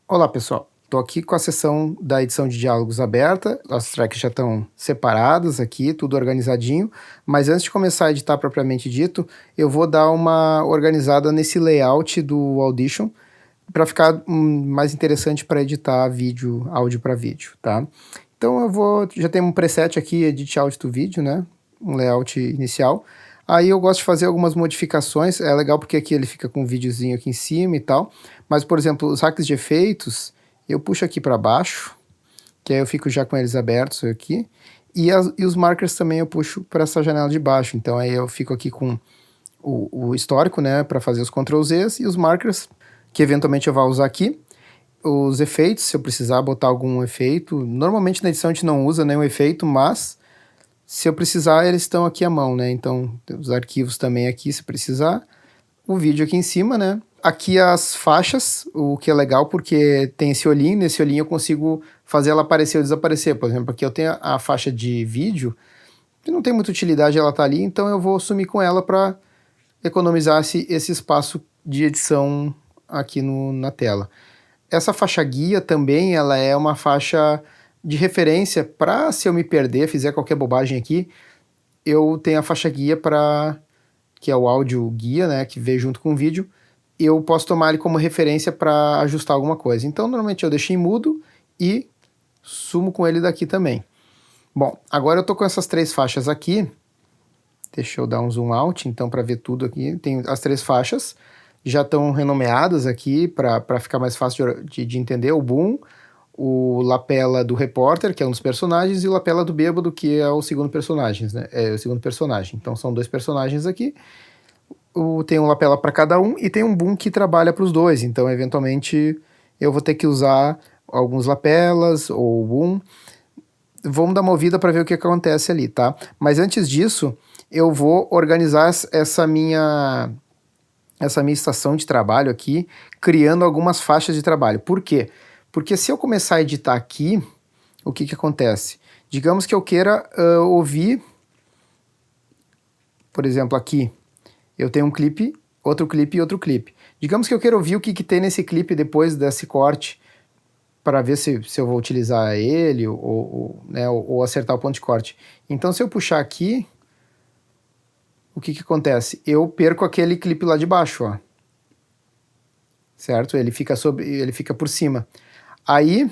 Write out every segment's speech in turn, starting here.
Olá, pessoal. Estou aqui com a seção da edição de diálogos aberta. As tracks já estão separadas aqui, tudo organizadinho. Mas antes de começar a editar propriamente dito, eu vou dar uma organizada nesse layout do Audition para ficar mais interessante para editar vídeo, áudio para vídeo, tá? Então já tenho um preset aqui, Edit Audio to Video, né? Um layout inicial. Aí eu gosto de fazer algumas modificações, é legal porque aqui ele fica com um videozinho aqui em cima e tal, mas, por exemplo, os hacks de efeitos, eu puxo aqui para baixo, que aí eu fico já com eles abertos aqui, e os markers também eu puxo para essa janela de baixo, então aí eu fico aqui com o histórico, né, para fazer os Ctrl+Zs, e os markers, que eventualmente eu vou usar aqui, os efeitos, se eu precisar botar algum efeito, normalmente na edição a gente não usa nenhum efeito, mas se eu precisar, eles estão aqui à mão, né? Então, os arquivos também aqui, se precisar. O vídeo aqui em cima, né? Aqui as faixas, o que é legal porque tem esse olhinho, nesse olhinho eu consigo fazer ela aparecer ou desaparecer. Por exemplo, aqui eu tenho a faixa de vídeo, que não tem muita utilidade ela tá ali, então eu vou sumir com ela para economizar esse espaço de edição aqui na tela. Essa faixa guia também, ela é uma faixa de referência para, se eu me perder, fizer qualquer bobagem aqui, eu tenho a faixa guia que é o áudio guia, né, que vem junto com o vídeo, eu posso tomar ele como referência para ajustar alguma coisa. Então, normalmente eu deixo em mudo e sumo com ele daqui também. Bom, agora eu tô com essas três faixas aqui, deixa eu dar um zoom out, então, para ver tudo aqui, tem as três faixas, já estão renomeadas aqui para ficar mais fácil de entender, o boom, o lapela do repórter, que é um dos personagens, e o lapela do bêbado, que é o segundo personagem, né? É o segundo personagem. Então são dois personagens aqui. Tem um lapela para cada um e tem um boom que trabalha para os dois. Então, eventualmente, eu vou ter que usar alguns lapelas ou boom. Vamos dar uma ouvida para ver o que acontece ali, tá? Mas antes disso, eu vou organizar essa minha estação de trabalho aqui, criando algumas faixas de trabalho. Por quê? Porque se eu começar a editar aqui, o que acontece? Digamos que eu queira ouvir, por exemplo, aqui, eu tenho um clipe, outro clipe e outro clipe. Digamos que eu queira ouvir o que tem nesse clipe depois desse corte, para ver se eu vou utilizar ele né, ou acertar o ponto de corte. Então, se eu puxar aqui, o que acontece? Eu perco aquele clipe lá de baixo, ó. Certo? Ele fica por cima. Aí,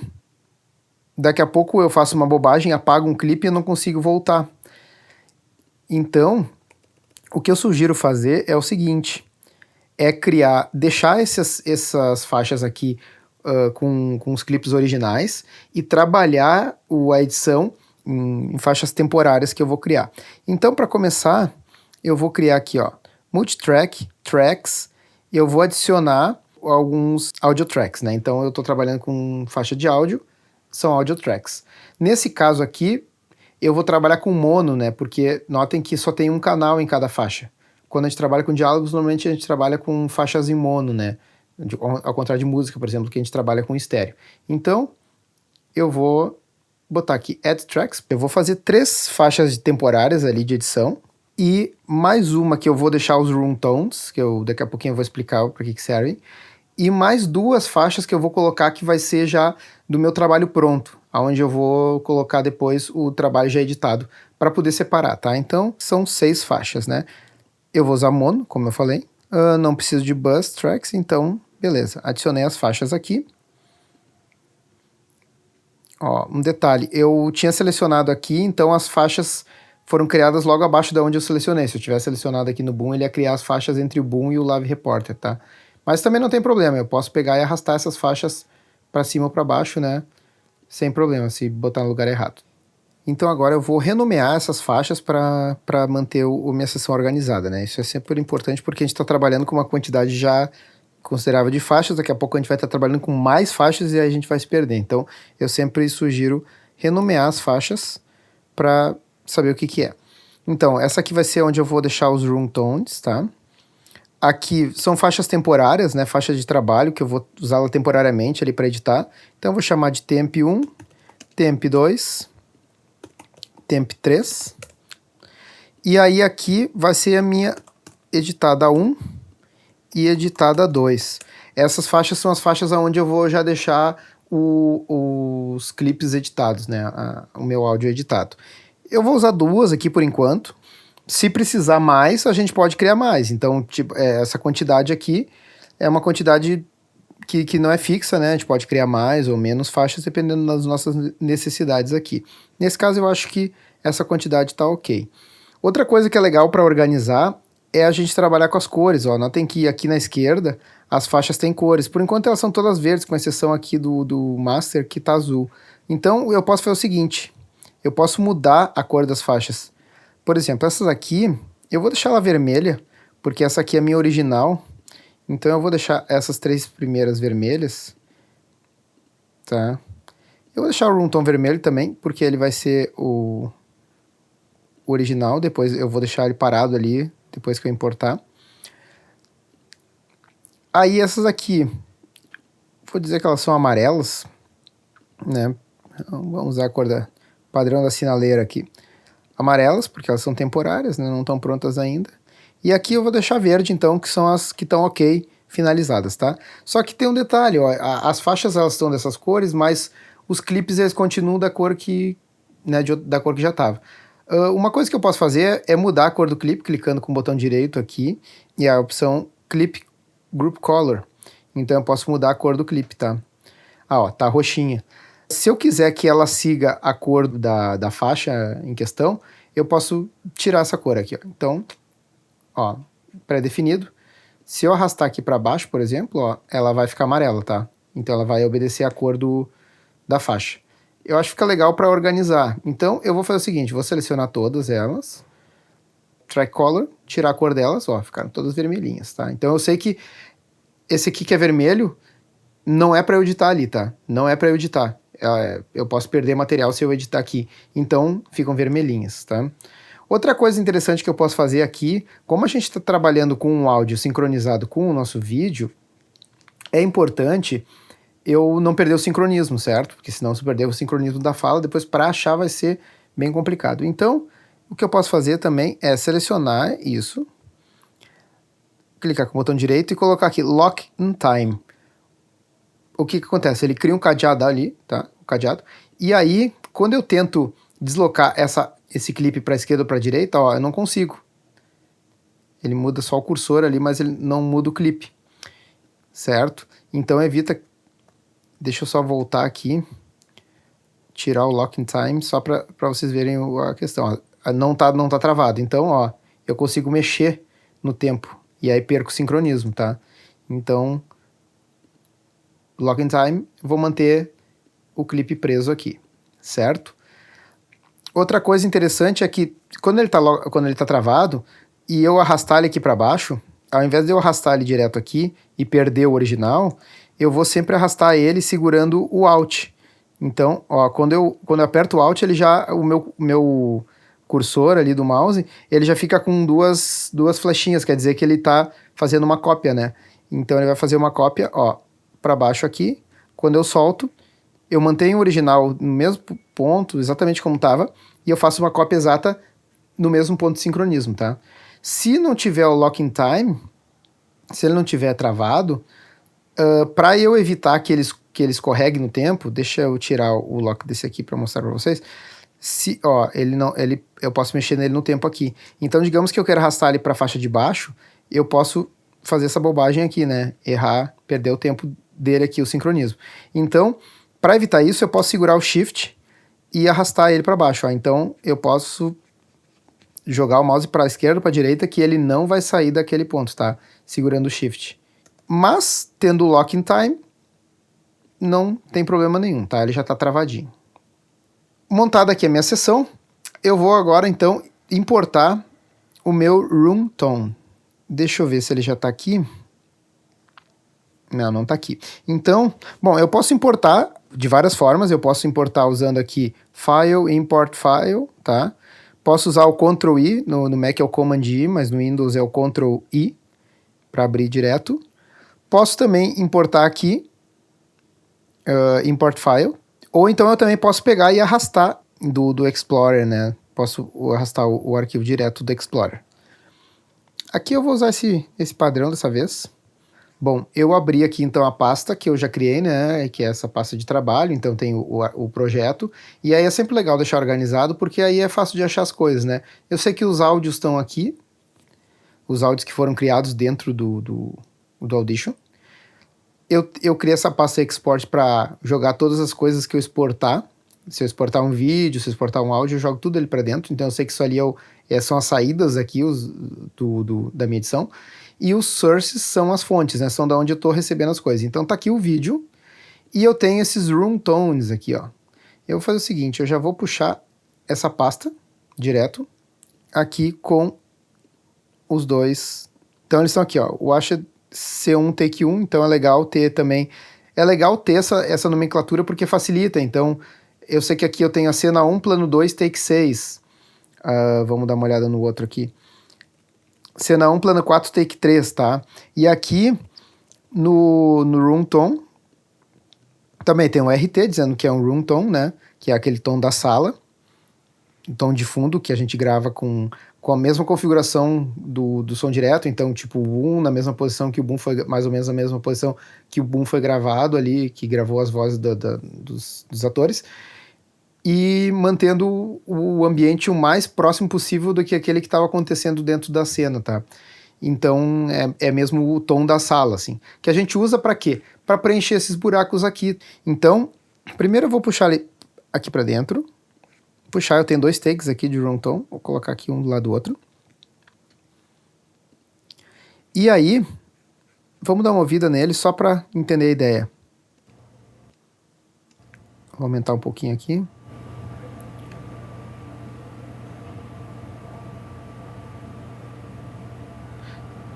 daqui a pouco eu faço uma bobagem, apago um clipe e eu não consigo voltar. Então, o que eu sugiro fazer é o seguinte, é deixar essas faixas aqui com os clipes originais e trabalhar a edição em faixas temporárias que eu vou criar. Então, para começar, eu vou criar aqui, ó, multitrack, tracks, e eu vou adicionar alguns audio tracks, né? Então eu estou trabalhando com faixa de áudio, são audio tracks. Nesse caso aqui, eu vou trabalhar com mono, né? Porque notem que só tem um canal em cada faixa. Quando a gente trabalha com diálogos, normalmente a gente trabalha com faixas em mono, né? Ao contrário de música, por exemplo, que a gente trabalha com estéreo. Então, eu vou botar aqui Add Tracks. Eu vou fazer 3 faixas temporárias ali de edição. E mais uma que eu vou deixar os room tones, que eu daqui a pouquinho eu vou explicar para que servem. E mais 2 faixas que eu vou colocar que vai ser já do meu trabalho pronto, onde eu vou colocar depois o trabalho já editado, para poder separar, tá? Então, são 6 faixas, né? Eu vou usar mono, como eu falei. Não preciso de bus tracks, então, beleza. Adicionei as faixas aqui. Ó, um detalhe, eu tinha selecionado aqui, então as faixas foram criadas logo abaixo de onde eu selecionei. Se eu tivesse selecionado aqui no Boom, ele ia criar as faixas entre o Boom e o Live Reporter, tá? Mas também não tem problema, eu posso pegar e arrastar essas faixas para cima ou para baixo, né? Sem problema, se botar no lugar errado. Então agora eu vou renomear essas faixas para manter minha sessão organizada, né? Isso é sempre importante porque a gente está trabalhando com uma quantidade já considerável de faixas, daqui a pouco a gente vai estar trabalhando com mais faixas e aí a gente vai se perder. Então eu sempre sugiro renomear as faixas para saber o que é. Então essa aqui vai ser onde eu vou deixar os room tones, tá? Aqui são faixas temporárias, né? Faixa de trabalho, que eu vou usá-la temporariamente ali para editar. Então eu vou chamar de temp 1, temp 2, temp 3. E aí aqui vai ser a minha editada 1 e editada 2. Essas faixas são as faixas onde eu vou já deixar os clipes editados, né? O meu áudio editado. Eu vou usar 2 aqui por enquanto. Se precisar mais, a gente pode criar mais. Então, tipo, essa quantidade aqui é uma quantidade que não é fixa, né? A gente pode criar mais ou menos faixas dependendo das nossas necessidades aqui. Nesse caso, eu acho que essa quantidade tá ok. Outra coisa que é legal para organizar é a gente trabalhar com as cores. Ó. Notem que aqui na esquerda as faixas têm cores. Por enquanto elas são todas verdes, com exceção aqui do Master, que tá azul. Então eu posso fazer o seguinte, eu posso mudar a cor das faixas. Por exemplo, essas aqui, eu vou deixar ela vermelha, porque essa aqui é a minha original. Então eu vou deixar essas 3 primeiras vermelhas. Tá? Eu vou deixar o Room Tone vermelho também, porque ele vai ser o original. Depois eu vou deixar ele parado ali, depois que eu importar. Aí essas aqui, vou dizer que elas são amarelas, né? Vamos usar a cor padrão da sinaleira aqui. Amarelas, porque elas são temporárias, né? Não estão prontas ainda. E aqui eu vou deixar verde, então, que são as que estão ok, finalizadas, tá? Só que tem um detalhe, ó, as faixas elas estão dessas cores, mas os clipes eles continuam da cor que, né, da cor que já estava. Uma coisa que eu posso fazer é mudar a cor do clipe, clicando com o botão direito aqui, e a opção Clip Group Color. Então eu posso mudar a cor do clipe, tá? Ah, ó, tá roxinha. Se eu quiser que ela siga a cor da faixa em questão, eu posso tirar essa cor aqui, ó. Então, ó, pré-definido. Se eu arrastar aqui para baixo, por exemplo, ó, ela vai ficar amarela, tá? Então ela vai obedecer a cor da faixa. Eu acho que fica legal para organizar. Então eu vou fazer o seguinte, vou selecionar todas elas, Track Color, tirar a cor delas, ó, ficaram todas vermelhinhas, tá? Então eu sei que esse aqui que é vermelho não é para eu editar ali, tá? Não é para eu editar. Eu posso perder material se eu editar aqui. Então ficam vermelhinhas, tá? Outra coisa interessante que eu posso fazer aqui, como a gente está trabalhando com um áudio sincronizado com o nosso vídeo, é importante eu não perder o sincronismo, certo? Porque senão se eu perder o sincronismo da fala, depois para achar vai ser bem complicado. Então, o que eu posso fazer também é selecionar isso, clicar com o botão direito e colocar aqui Lock in Time. O que acontece? Ele cria um cadeado ali, tá? Um cadeado. E aí, quando eu tento deslocar esse clipe para a esquerda ou para a direita, ó, eu não consigo. Ele muda só o cursor ali, mas ele não muda o clipe, certo? Então evita. Deixa eu só voltar aqui, tirar o Lock in Time, só para vocês verem a questão. Ó, não tá travado. Então, ó, eu consigo mexer no tempo e aí perco o sincronismo, tá? Então, Lock in Time, vou manter o clipe preso aqui, certo? Outra coisa interessante é que quando ele tá travado e eu arrastar ele aqui para baixo, ao invés de eu arrastar ele direto aqui e perder o original, eu vou sempre arrastar ele segurando o Alt. Então, ó, quando eu aperto o Alt, ele já, o meu cursor ali do mouse, ele já fica com duas flechinhas, quer dizer que ele tá fazendo uma cópia, né? Então ele vai fazer uma cópia, ó, para baixo aqui. Quando eu solto, eu mantenho o original no mesmo ponto, exatamente como estava, e eu faço uma cópia exata no mesmo ponto de sincronismo, tá? Se não tiver o Lock in Time, se ele não tiver travado, para eu evitar que ele escorregue no tempo, deixa eu tirar o lock desse aqui para mostrar para vocês. Eu posso mexer nele no tempo aqui. Então, digamos que eu quero arrastar ele para a faixa de baixo, eu posso fazer essa bobagem aqui, né? Errar, perder o tempo dele aqui, o sincronismo. Então, para evitar isso, eu posso segurar o Shift e arrastar ele para baixo. Ó. Então, eu posso jogar o mouse para a esquerda ou para a direita, que ele não vai sair daquele ponto, tá? Segurando o Shift. Mas, tendo o Lock in Time, não tem problema nenhum, tá? Ele já está travadinho. Montada aqui a minha sessão, eu vou agora, então, importar o meu Room Tone. Deixa eu ver se ele já está aqui. Não está aqui. Então, bom, eu posso importar de várias formas. Eu posso importar usando aqui File, Import File, tá? Posso usar o Ctrl I, no Mac é o Command I, mas no Windows é o Ctrl I, para abrir direto. Posso também importar aqui, Import File, ou então eu também posso pegar e arrastar do Explorer, né? Posso arrastar o arquivo direto do Explorer. Aqui eu vou usar esse padrão dessa vez. Bom, eu abri aqui então a pasta que eu já criei, né, que é essa pasta de trabalho, então tem o projeto, e aí é sempre legal deixar organizado, porque aí é fácil de achar as coisas, né. Eu sei que os áudios estão aqui, os áudios que foram criados dentro do Audition. Eu criei essa pasta export para jogar todas as coisas que eu exportar. Se eu exportar um vídeo, se eu exportar um áudio, eu jogo tudo ali para dentro. Então eu sei que isso ali são as saídas aqui da minha edição. E os sources são as fontes, né? São da onde eu estou recebendo as coisas. Então tá aqui o vídeo e eu tenho esses room tones aqui, ó. Eu vou fazer o seguinte, eu já vou puxar essa pasta direto aqui com os dois. Então eles estão aqui, ó. O Washed C1 Take 1, então é legal ter também. É legal ter essa nomenclatura porque facilita. Então, eu sei que aqui eu tenho a cena 1, plano 2, take 6. Vamos dar uma olhada no outro aqui. Cena 1, plano 4, take 3, tá? E aqui no room tone também tem um RT dizendo que é um room tone, né? Que é aquele tom da sala. O tom de fundo que a gente grava com a mesma configuração do som direto, então tipo o boom na mesma posição que o boom foi, mais ou menos na mesma posição que o boom foi gravado ali, que gravou as vozes dos atores, e mantendo o ambiente o mais próximo possível do que aquele que estava acontecendo dentro da cena, tá? Então é mesmo o tom da sala, assim, que a gente usa para quê? Para preencher esses buracos aqui. Então, primeiro eu vou puxar ele aqui para dentro. Puxar, eu tenho dois takes aqui de room tone, vou colocar aqui um do lado do outro. E aí, vamos dar uma ouvida nele só para entender a ideia. Vou aumentar um pouquinho aqui.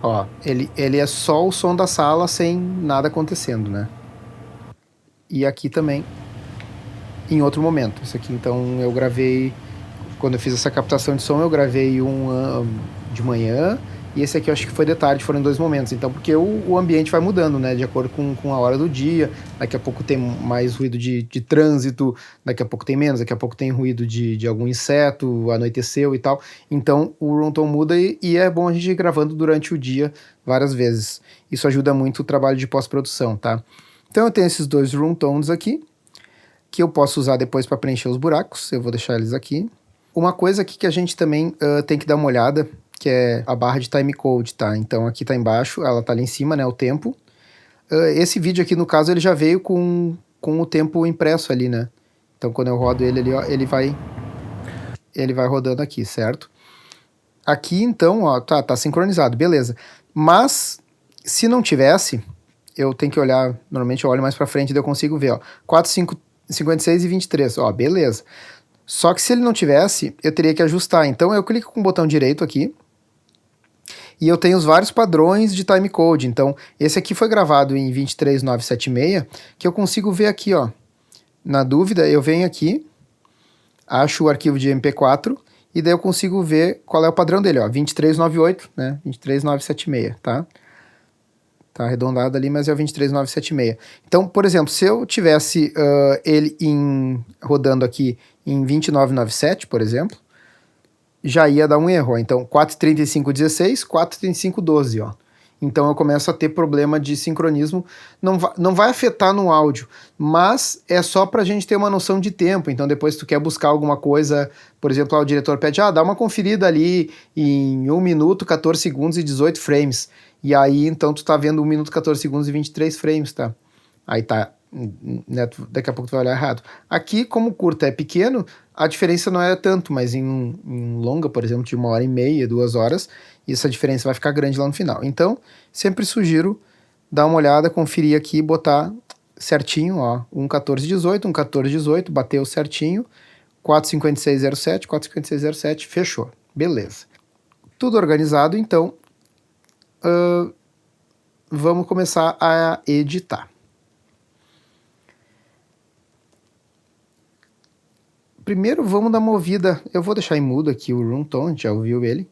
Ó, ele é só o som da sala sem nada acontecendo, né? E aqui também, em outro momento. Isso aqui, então, eu gravei... Quando eu fiz essa captação de som, eu gravei de manhã, e esse aqui eu acho que foi de tarde, foram em 2 momentos. Então, porque o ambiente vai mudando, né? De acordo com a hora do dia. Daqui a pouco tem mais ruído de trânsito, daqui a pouco tem menos, daqui a pouco tem ruído de algum inseto, anoiteceu e tal. Então, o room tone muda e é bom a gente ir gravando durante o dia várias vezes. Isso ajuda muito o trabalho de pós-produção, tá? Então, eu tenho esses dois room tones aqui, que eu posso usar depois para preencher os buracos. Eu vou deixar eles aqui. Uma coisa aqui que a gente também tem que dar uma olhada, que é a barra de timecode, tá? Então aqui tá embaixo, ela tá ali em cima, né, o tempo. Esse vídeo aqui, no caso, ele já veio com o tempo impresso ali, né? Então quando eu rodo ele ali, ó, ele vai rodando aqui, certo? Aqui, então, ó, tá sincronizado, beleza. Mas, se não tivesse, eu tenho que olhar, normalmente eu olho mais pra frente e daí eu consigo ver, ó, 4, 5, 56 e 23, ó, beleza. Só que se ele não tivesse, eu teria que ajustar. Então eu clico com o botão direito aqui e eu tenho os vários padrões de timecode. Então esse aqui foi gravado em 23976, que eu consigo ver aqui, ó. Na dúvida, eu venho aqui, acho o arquivo de MP4 e daí eu consigo ver qual é o padrão dele, ó, 2398, né? 23976, tá? Tá arredondado ali, mas é o 23976. Então, por exemplo, se eu tivesse ele rodando aqui em 2997, por exemplo, já ia dar um erro, ó. Então 43516, 43512, ó. Então eu começo a ter problema de sincronismo, não vai afetar no áudio, mas é só pra gente ter uma noção de tempo. Então depois tu quer buscar alguma coisa, por exemplo, o diretor pede, dá uma conferida ali em 1 minuto, 14 segundos e 18 frames. E aí então tu tá vendo 1 minuto, 14 segundos e 23 frames, tá? Aí tá, né, daqui a pouco tu vai olhar errado. Aqui, como o curta é pequeno, a diferença não é tanto, mas em longa, por exemplo, de 1h30, 2 horas, essa diferença vai ficar grande lá no final. Então, sempre sugiro dar uma olhada, conferir aqui, botar certinho, ó, 1.14.18, 1.14.18, bateu certinho, 4.56.07, 4.56.07, fechou, beleza. Tudo organizado, então, vamos começar a editar. Primeiro vamos dar uma ouvida, eu vou deixar em mudo aqui o room tone, já ouviu ele.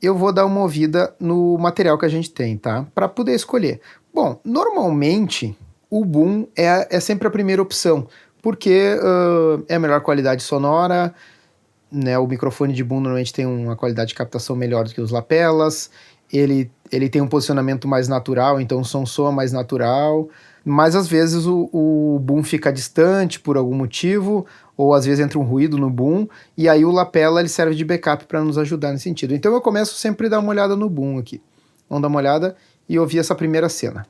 Eu vou dar uma ouvida no material que a gente tem, tá? Para poder escolher. Bom, normalmente o boom é sempre a primeira opção, porque é a melhor qualidade sonora, né? O microfone de boom normalmente tem uma qualidade de captação melhor do que os lapelas, ele tem um posicionamento mais natural, então o som soa mais natural, mas às vezes o boom fica distante por algum motivo, ou às vezes entra um ruído no boom, e aí o lapela ele serve de backup para nos ajudar nesse sentido. Então eu começo sempre a dar uma olhada no boom aqui. Vamos dar uma olhada e ouvir essa primeira cena.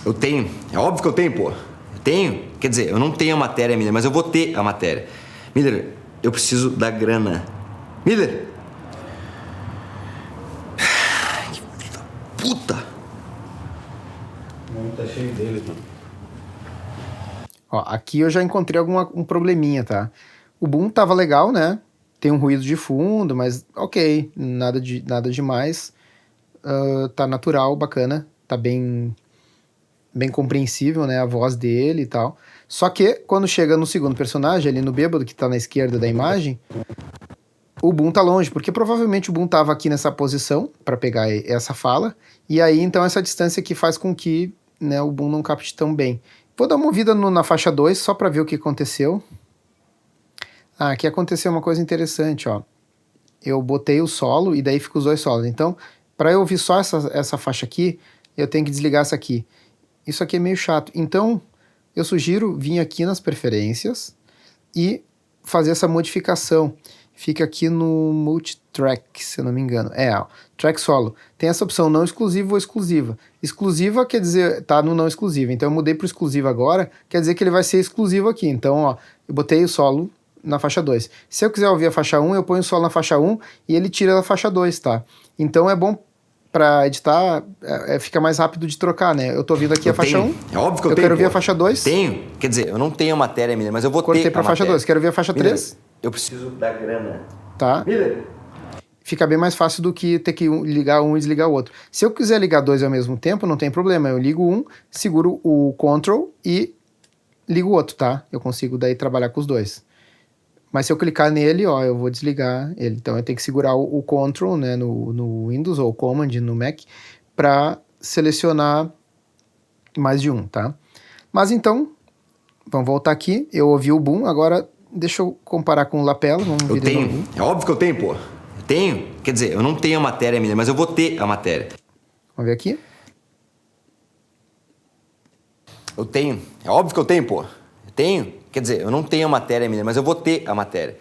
Eu tenho, é óbvio que eu tenho, pô. Eu tenho, quer dizer, eu não tenho a matéria, Miller, mas eu vou ter a matéria. Miller, eu preciso da grana. Miller! Que filho da puta! O mundo tá cheio deles, mano. Ó, aqui eu já encontrei um probleminha, tá? O boom tava legal, né? Tem um ruído de fundo, mas ok, nada demais. Tá natural, bacana, tá bem compreensível, né? A voz dele e tal. Só que quando chega no segundo personagem, ali no bêbado, que tá na esquerda da imagem, o boom tá longe, porque provavelmente o boom tava aqui nessa posição para pegar essa fala, e aí então essa distância que faz com que, né, o boom não capte tão bem. Vou dar uma ouvida na faixa 2 só para ver o que aconteceu. Ah, aqui aconteceu uma coisa interessante, ó. Eu botei o solo e daí fica os dois solos. Então, para eu ouvir só essa faixa aqui, eu tenho que desligar essa aqui. Isso aqui é meio chato. Então, eu sugiro vir aqui nas preferências e fazer essa modificação. Fica aqui no multitrack, se eu não me engano. Ó, track solo. Tem essa opção não exclusiva ou exclusiva. Exclusiva quer dizer, tá no não exclusivo. Então eu mudei para exclusivo agora, quer dizer que ele vai ser exclusivo aqui. Então, ó, eu botei o solo na faixa 2. Se eu quiser ouvir a faixa 1, eu ponho o solo na faixa 1 e ele tira da faixa 2, tá? Então é bom para editar, fica mais rápido de trocar, né? Eu tô ouvindo aqui a faixa 1. É óbvio que eu tenho. Eu quero ouvir a faixa 2. Tenho, quer dizer, eu não tenho a matéria, Miller, mas eu vou ter a matéria. Cortei pra faixa 2. Quero ouvir a faixa 3. Eu preciso da grana. Tá? Miller! Fica bem mais fácil do que ter que ligar um e desligar o outro. Se eu quiser ligar dois ao mesmo tempo, não tem problema. Eu ligo um, seguro o Ctrl e ligo o outro, tá? Eu consigo daí trabalhar com os dois. Mas se eu clicar nele, ó, eu vou desligar ele. Então eu tenho que segurar o Ctrl, né, no Windows ou Command no Mac para selecionar mais de um, tá? Mas então, vamos voltar aqui. Eu ouvi o boom, agora deixa eu comparar com o lapela. Vamos eu tenho, é óbvio que eu tenho, pô. Eu tenho, quer dizer, eu não tenho a matéria, Miller, mas eu vou ter a matéria. Vamos ver aqui. Eu tenho, é óbvio que eu tenho, pô. Eu tenho, quer dizer, eu não tenho a matéria, Miller, mas eu vou ter a matéria.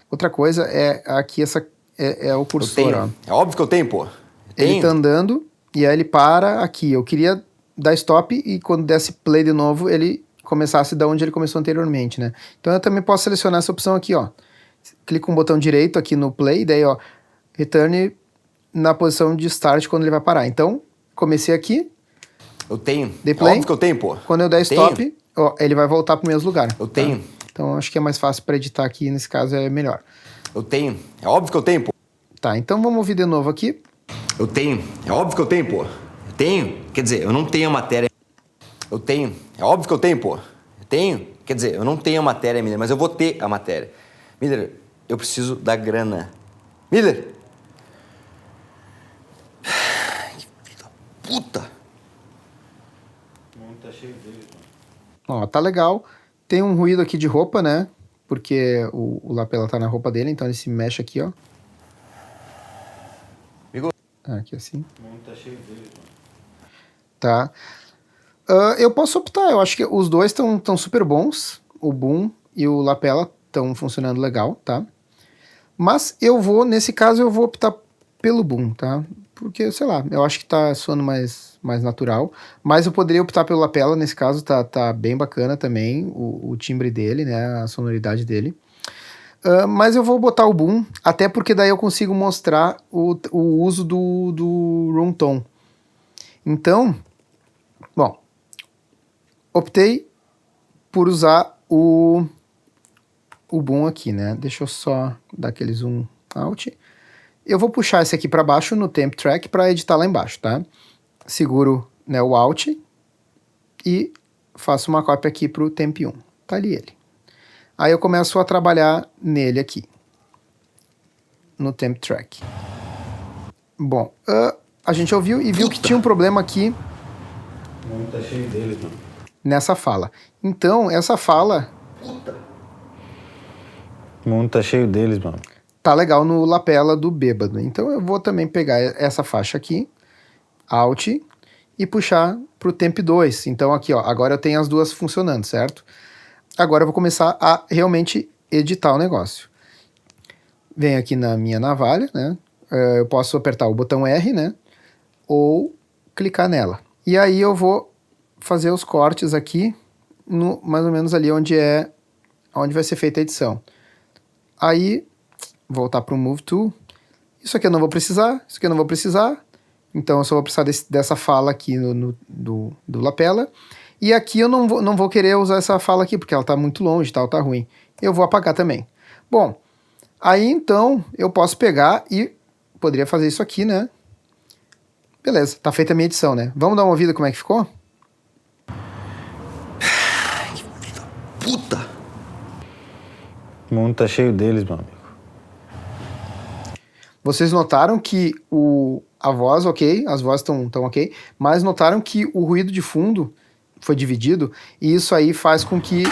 Outra coisa é aqui essa é o cursor, eu tenho, ó. é óbvio que eu tenho, pô. Ele tá andando e aí ele para aqui. Eu queria dar stop e quando desse play de novo, ele começasse da onde ele começou anteriormente, né? Então eu também posso selecionar essa opção aqui, ó. Clico com o botão direito aqui no play, daí, ó, return na posição de start quando ele vai parar. Então, comecei aqui. Eu tenho. Dei play. É óbvio que eu tenho, pô. Quando eu der stop, ó, ele vai voltar pro mesmo lugar. Eu tenho. Tá? Então, acho que é mais fácil para editar aqui, nesse caso é melhor. Eu tenho. É óbvio que eu tenho, pô. Tá, então vamos ouvir de novo aqui. Eu tenho. É óbvio que eu tenho, pô. Eu tenho. Quer dizer, eu não tenho a matéria. Eu tenho. É óbvio que eu tenho, pô. Eu tenho. Quer dizer, eu não tenho a matéria, Miller, mas eu vou ter a matéria. Miller, eu preciso da grana. Miller! Que filho da puta! O mundo tá cheio deles, mano. Ó, tá legal. Tem um ruído aqui de roupa, né? Porque o lapela tá na roupa dele, então ele se mexe aqui, ó. Aqui assim. O mundo tá cheio deles, mano. Tá. Eu posso optar, eu acho que os dois estão super bons. O boom e o lapela estão funcionando legal, tá? Mas nesse caso, eu vou optar pelo boom, tá? Porque, sei lá, eu acho que tá soando mais natural. Mas eu poderia optar pelo lapela, nesse caso, tá bem bacana também, o timbre dele, né? A sonoridade dele. Mas eu vou botar o boom, até porque daí eu consigo mostrar o uso do room tone. Então, bom, optei por usar o boom aqui, né? Deixa eu só dar aquele zoom out. Eu vou puxar esse aqui para baixo no temp track para editar lá embaixo, tá? Seguro, né, o alt e faço uma cópia aqui para o temp 1. Tá ali ele. Aí eu começo a trabalhar nele aqui, no temp track. Bom, a gente ouviu e viu que tinha um problema aqui. O mundo tá cheio deles, mano. Nessa fala. Então, essa fala... O mundo tá cheio deles, mano. tá legal no lapela do bêbado. Então eu vou também pegar essa faixa aqui, Alt, e puxar pro temp 2. Então aqui, ó, agora eu tenho as duas funcionando, certo? Agora eu vou começar a realmente editar o negócio. Venho aqui na minha navalha, né? Eu posso apertar o botão R, né? Ou clicar nela. E aí eu vou fazer os cortes aqui, mais ou menos ali onde vai ser feita a edição. Aí, voltar para o Move Tool. Isso aqui eu não vou precisar, isso aqui eu não vou precisar. Então eu só vou precisar dessa fala aqui do lapela. E aqui eu não vou querer usar essa fala aqui, porque ela está muito longe, tal, tá ruim. Eu vou apagar também. Bom, aí então eu posso pegar e poderia fazer isso aqui, né? Beleza, tá feita a minha edição, né? Vamos dar uma ouvida como é que ficou? Puta! O mundo tá cheio deles, meu amigo. Vocês notaram que a voz, ok, as vozes estão ok, mas notaram que o ruído de fundo foi dividido e isso aí faz com que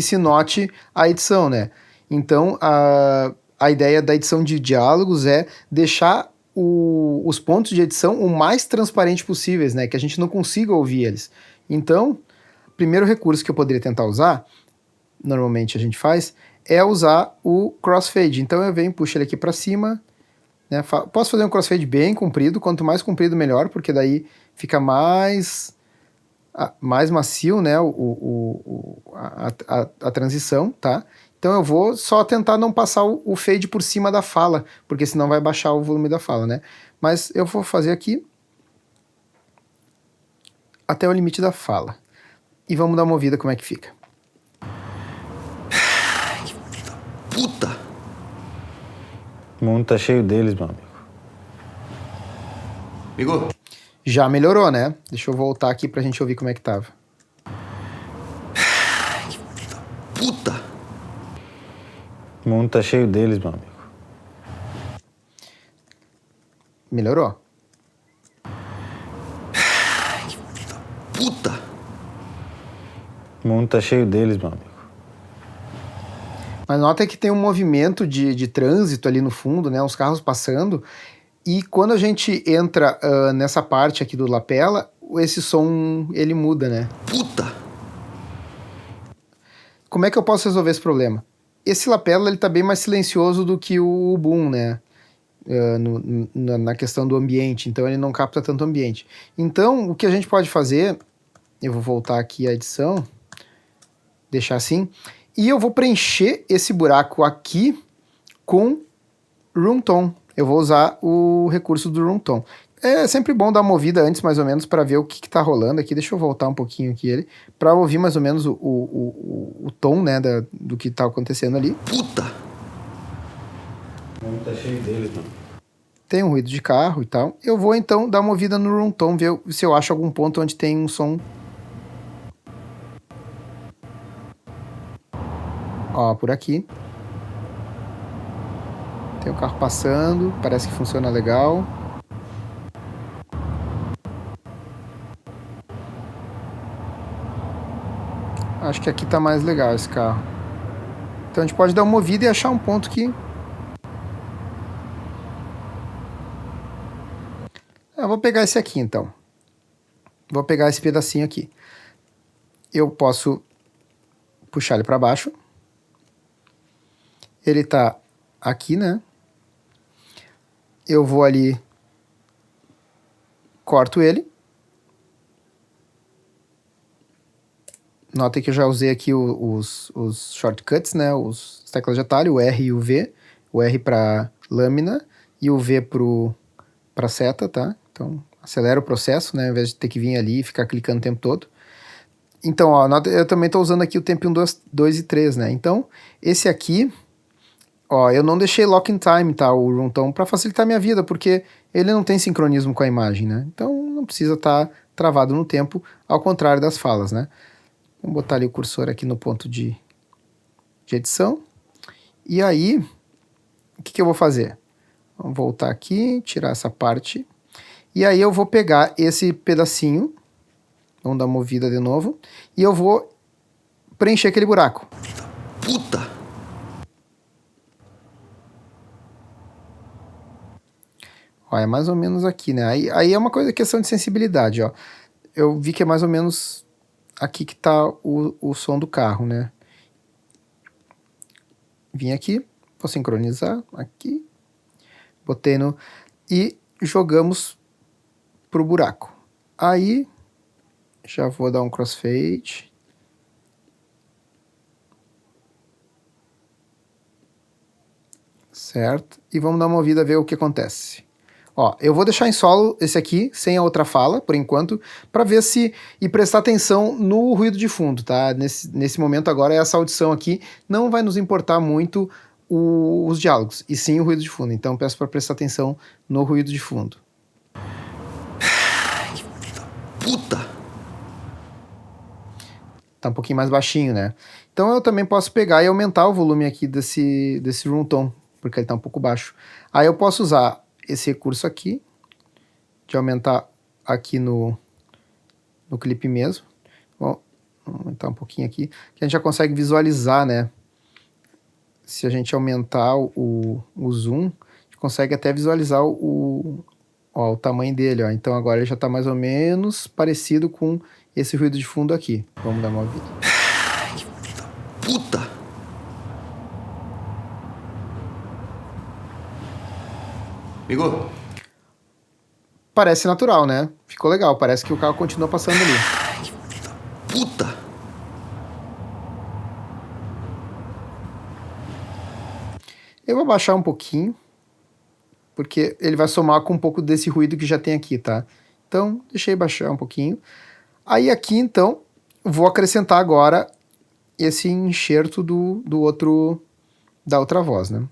se note a edição, né? Então, a ideia da edição de diálogos é deixar os pontos de edição o mais transparente possíveis, né? Que a gente não consiga ouvir eles. Então, o primeiro recurso que eu poderia tentar usar, normalmente a gente faz, é usar o crossfade. Então eu venho, puxo ele aqui para cima, né? Posso fazer um crossfade bem comprido, quanto mais comprido melhor, porque daí fica mais macio, né? A transição, tá? Então eu vou só tentar não passar o fade por cima da fala, porque senão vai baixar o volume da fala, né? Mas eu vou fazer aqui até o limite da fala. E vamos dar uma ouvida como é que fica. Puta! O mundo tá cheio deles, meu amigo. Amigo? Já melhorou, né? Deixa eu voltar aqui pra gente ouvir como é que tava. Puta! O mundo tá cheio deles, meu amigo. Melhorou? Puta! O mundo tá cheio deles, meu amigo. Mas nota que tem um movimento de trânsito ali no fundo, né? Os carros passando. E quando a gente entra nessa parte aqui do lapela, esse som, ele muda, né? Puta! Como é que eu posso resolver esse problema? Esse lapela, ele tá bem mais silencioso do que o boom, né? Na questão do ambiente. Então, ele não capta tanto ambiente. Então, o que a gente pode fazer... Eu vou voltar aqui à edição. Deixar assim... E eu vou preencher esse buraco aqui com Room Tone. Eu vou usar o recurso do Room Tone. É sempre bom dar uma ouvida antes, mais ou menos, para ver o que tá rolando aqui. Deixa eu voltar um pouquinho aqui ele, para ouvir mais ou menos o tom, né, do que tá acontecendo ali. Puta! O mundo tá cheio deles, mano. Tem um ruído de carro e tal. Eu vou então dar uma ouvida no Room Tone, ver se eu acho algum ponto onde tem um som. Ó, por aqui. Tem o carro passando, parece que funciona legal. Acho que aqui tá mais legal esse carro. Então a gente pode dar uma movida e achar um ponto que... Eu vou pegar esse aqui então. Vou pegar esse pedacinho aqui. Eu posso puxar ele para baixo. Ele tá aqui, né? Eu vou ali, corto ele. Notem que eu já usei aqui os shortcuts, né? As teclas de atalho, o R e o V. O R para lâmina e o V para seta, tá? Então, acelera o processo, né? Ao invés de ter que vir ali e ficar clicando o tempo todo. Então, ó, eu também estou usando aqui o tempo 1, 2 e 3, né? Então, esse aqui... Ó, eu não deixei lock in time, tá, o Room Tone, para facilitar a minha vida, porque ele não tem sincronismo com a imagem, né? Então não precisa estar travado no tempo, ao contrário das falas, né? Vamos botar ali o cursor aqui no ponto de edição. E aí, o que eu vou fazer? Vamos voltar aqui, tirar essa parte. E aí eu vou pegar esse pedacinho, vamos dar uma movida de novo, e eu vou preencher aquele buraco. Puta! Ó, é mais ou menos aqui, né? Aí é uma coisa, questão de sensibilidade, ó. Eu vi que é mais ou menos aqui que tá o som do carro, né? Vim aqui, vou sincronizar aqui, botei no... e jogamos pro buraco. Aí, já vou dar um crossfade. Certo? E vamos dar uma ouvida ver o que acontece. Ó, eu vou deixar em solo esse aqui, sem a outra fala, por enquanto, para ver se... e prestar atenção no ruído de fundo, tá? Nesse momento agora, essa audição aqui não vai nos importar muito os diálogos, e sim o ruído de fundo. Então peço para prestar atenção no ruído de fundo. Puta! Tá um pouquinho mais baixinho, né? Então eu também posso pegar e aumentar o volume aqui desse room tone, porque ele tá um pouco baixo. Aí eu posso usar esse recurso aqui, de aumentar aqui no clipe mesmo. Vou aumentar um pouquinho aqui, que a gente já consegue visualizar, né? Se a gente aumentar o zoom, a gente consegue até visualizar o tamanho dele, ó. Então agora ele já tá mais ou menos parecido com esse ruído de fundo aqui. Vamos dar uma ouvida. Puta! Amigo? Parece natural, né? Ficou legal, parece que o carro continua passando ali. Puta! Eu vou baixar um pouquinho, porque ele vai somar com um pouco desse ruído que já tem aqui, tá? Então, deixei baixar um pouquinho. Aí aqui, então, vou acrescentar agora esse enxerto da outra voz, né?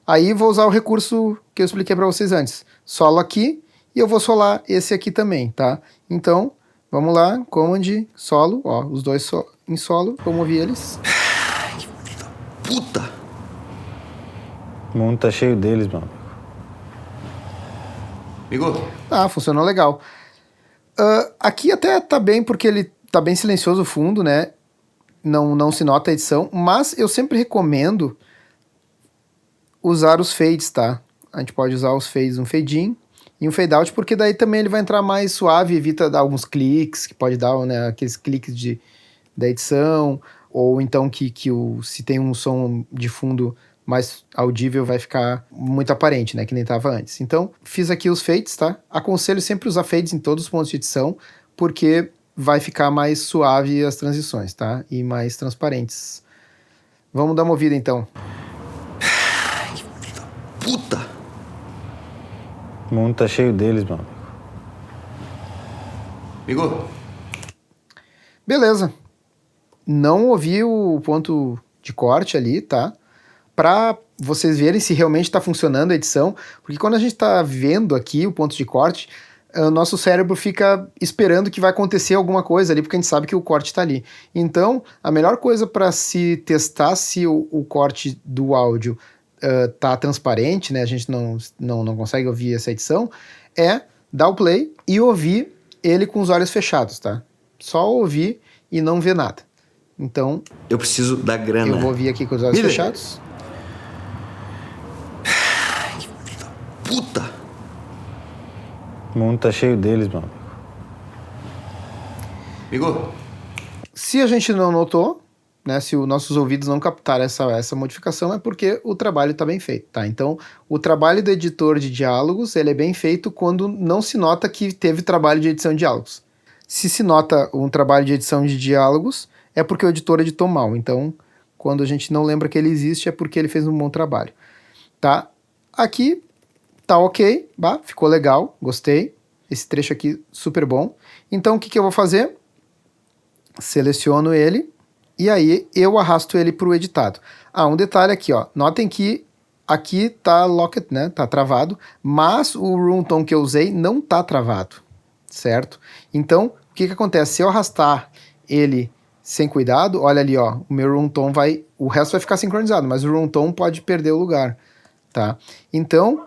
Aí vou usar o recurso que eu expliquei para vocês antes. Solo aqui e eu vou solar esse aqui também, tá? Então, vamos lá, Command, solo, ó, os dois em solo, vamos ouvir eles. Puta! O mundo tá cheio deles, mano. Amigo? Ah, funcionou legal. Aqui até tá bem, porque ele tá bem silencioso o fundo, né? Não se nota a edição, mas eu sempre recomendo usar os fades, tá? A gente pode usar os fades, um fade in e um fade out, porque daí também ele vai entrar mais suave, evita dar alguns cliques, que pode dar, né, aqueles cliques da edição, ou então se tem um som de fundo mais audível vai ficar muito aparente, né, que nem tava antes. Então, fiz aqui os fades, tá? Aconselho sempre usar fades em todos os pontos de edição, porque vai ficar mais suave as transições, tá? E mais transparentes. Vamos dar uma ouvida, então. Puta! O mundo tá cheio deles, mano. Amigo? Beleza. Não ouvi o ponto de corte ali, tá? Para vocês verem se realmente está funcionando a edição, porque quando a gente está vendo aqui o ponto de corte, o nosso cérebro fica esperando que vai acontecer alguma coisa ali, porque a gente sabe que o corte está ali. Então, a melhor coisa para se testar se o corte do áudio tá transparente, né? A gente não consegue ouvir essa edição, é dar o play e ouvir ele com os olhos fechados, tá? Só ouvir e não ver nada. Então, Eu preciso da grana. eu vou ouvir aqui com os olhos fechados. Puta! O mundo tá cheio deles, mano. Amigo? Se a gente não notou, né, se os nossos ouvidos não captaram essa modificação, é porque o trabalho está bem feito, tá? Então, o trabalho do editor de diálogos, ele é bem feito quando não se nota que teve trabalho de edição de diálogos. Se nota um trabalho de edição de diálogos, é porque o editor editou mal. Então, quando a gente não lembra que ele existe, é porque ele fez um bom trabalho, tá? Aqui tá ok, ficou legal, gostei. Esse trecho aqui super bom. Então o que eu vou fazer? Seleciono ele e aí eu arrasto ele para o editado. Um detalhe aqui, ó. Notem que aqui tá locked, né? Tá travado, mas o room tone que eu usei não tá travado, certo? Então o que acontece? Se eu arrastar ele sem cuidado, olha ali, ó, o meu room tone o resto vai ficar sincronizado, mas o room tone pode perder o lugar, tá? Então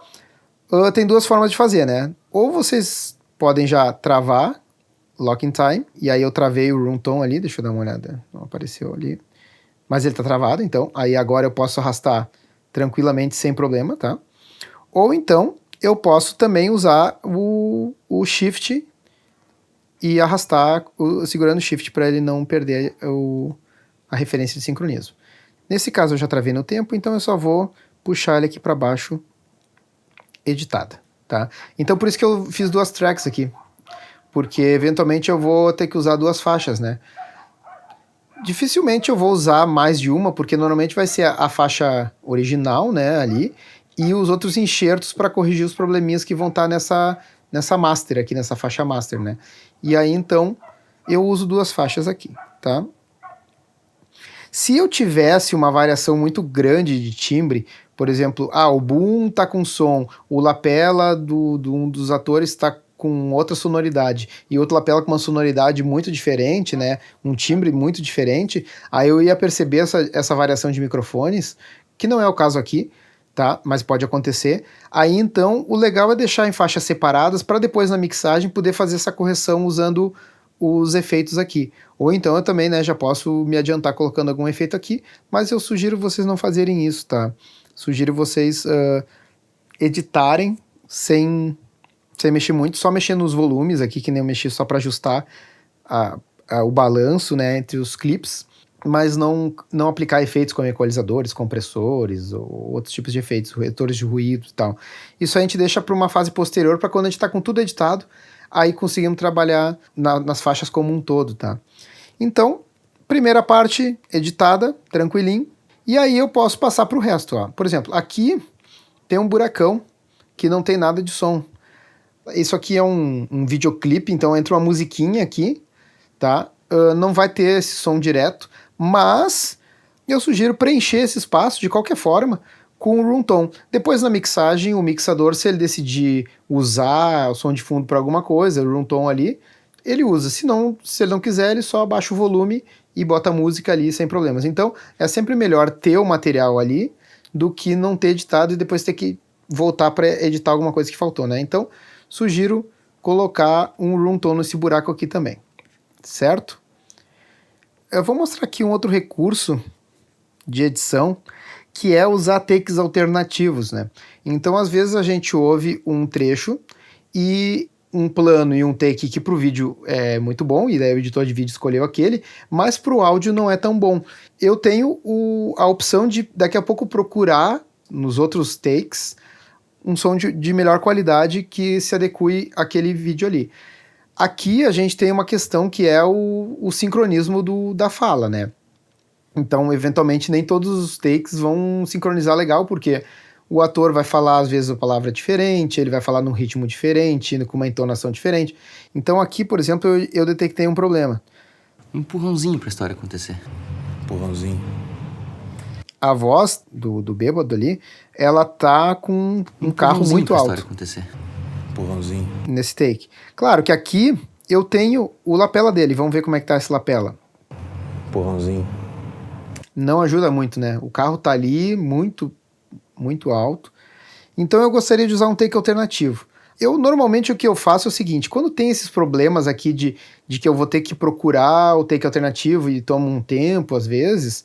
tem duas formas de fazer, né? Ou vocês podem já travar Lock in Time, e aí eu travei o room tone ali, deixa eu dar uma olhada, não apareceu ali, mas ele tá travado, então, aí agora eu posso arrastar tranquilamente, sem problema, tá? Ou então, eu posso também usar o Shift e arrastar, segurando o Shift para ele não perder a referência de sincronismo. Nesse caso eu já travei no tempo, então eu só vou puxar ele aqui para baixo, editada, tá? Então por isso que eu fiz 2 tracks aqui, porque eventualmente eu vou ter que usar 2 faixas, né? Dificilmente eu vou usar mais de uma, porque normalmente vai ser a faixa original, né, ali, e os outros enxertos para corrigir os probleminhas que vão estar nessa master aqui, nessa faixa master, né? E aí então eu uso 2 faixas aqui, tá? Se eu tivesse uma variação muito grande de timbre, por exemplo, o boom tá com som, o lapela do um dos atores está com outra sonoridade e outro lapela com uma sonoridade muito diferente, né, um timbre muito diferente, aí eu ia perceber essa variação de microfones, que não é o caso aqui, tá? Mas pode acontecer. Aí então o legal é deixar em faixas separadas para depois na mixagem poder fazer essa correção usando os efeitos aqui. Ou então eu também, né, já posso me adiantar colocando algum efeito aqui, mas eu sugiro vocês não fazerem isso, tá? Sugiro vocês editarem sem mexer muito, só mexer nos volumes aqui, que nem eu mexi só para ajustar o balanço, né, entre os clips, mas não aplicar efeitos como equalizadores, compressores ou outros tipos de efeitos, redutores de ruído e tal. Isso a gente deixa para uma fase posterior, para quando a gente está com tudo editado, aí conseguimos trabalhar nas faixas como um todo, tá? Então, primeira parte editada, tranquilinho, e aí eu posso passar para o resto, ó. Por exemplo, aqui tem um buracão que não tem nada de som. Isso aqui é um videoclipe, então entra uma musiquinha aqui, tá? Não vai ter esse som direto, mas eu sugiro preencher esse espaço de qualquer forma com o room tone. Depois na mixagem, o mixador, se ele decidir usar o som de fundo para alguma coisa, o room tone ali, ele usa. Se ele não quiser, ele só abaixa o volume e bota a música ali sem problemas. Então é sempre melhor ter o material ali do que não ter editado e depois ter que voltar para editar alguma coisa que faltou, né? Então sugiro colocar um room tone nesse buraco aqui também, certo? Eu vou mostrar aqui um outro recurso de edição, que é usar takes alternativos, né? Então, às vezes a gente ouve um trecho e um plano e um take que para o vídeo é muito bom, e daí o editor de vídeo escolheu aquele, mas para o áudio não é tão bom. Eu tenho a opção de daqui a pouco procurar nos outros takes um som de melhor qualidade que se adeque àquele vídeo ali. Aqui a gente tem uma questão que é o sincronismo da fala, né? Então, eventualmente, nem todos os takes vão sincronizar legal, porque o ator vai falar, às vezes, uma palavra diferente, ele vai falar num ritmo diferente, com uma entonação diferente. Então, aqui, por exemplo, eu detectei um problema. Um empurrãozinho pra história acontecer. Empurrãozinho. A voz do bêbado ali, ela tá com um carro muito alto. História acontecer. Empurrãozinho. Nesse take. Claro que aqui eu tenho o lapela dele. Vamos ver como é que tá esse lapela. Empurrãozinho. Não ajuda muito, né? O carro tá ali muito, muito alto. Então eu gostaria de usar um take alternativo. Normalmente o que eu faço é o seguinte, quando tem esses problemas aqui de que eu vou ter que procurar o take alternativo e toma um tempo às vezes,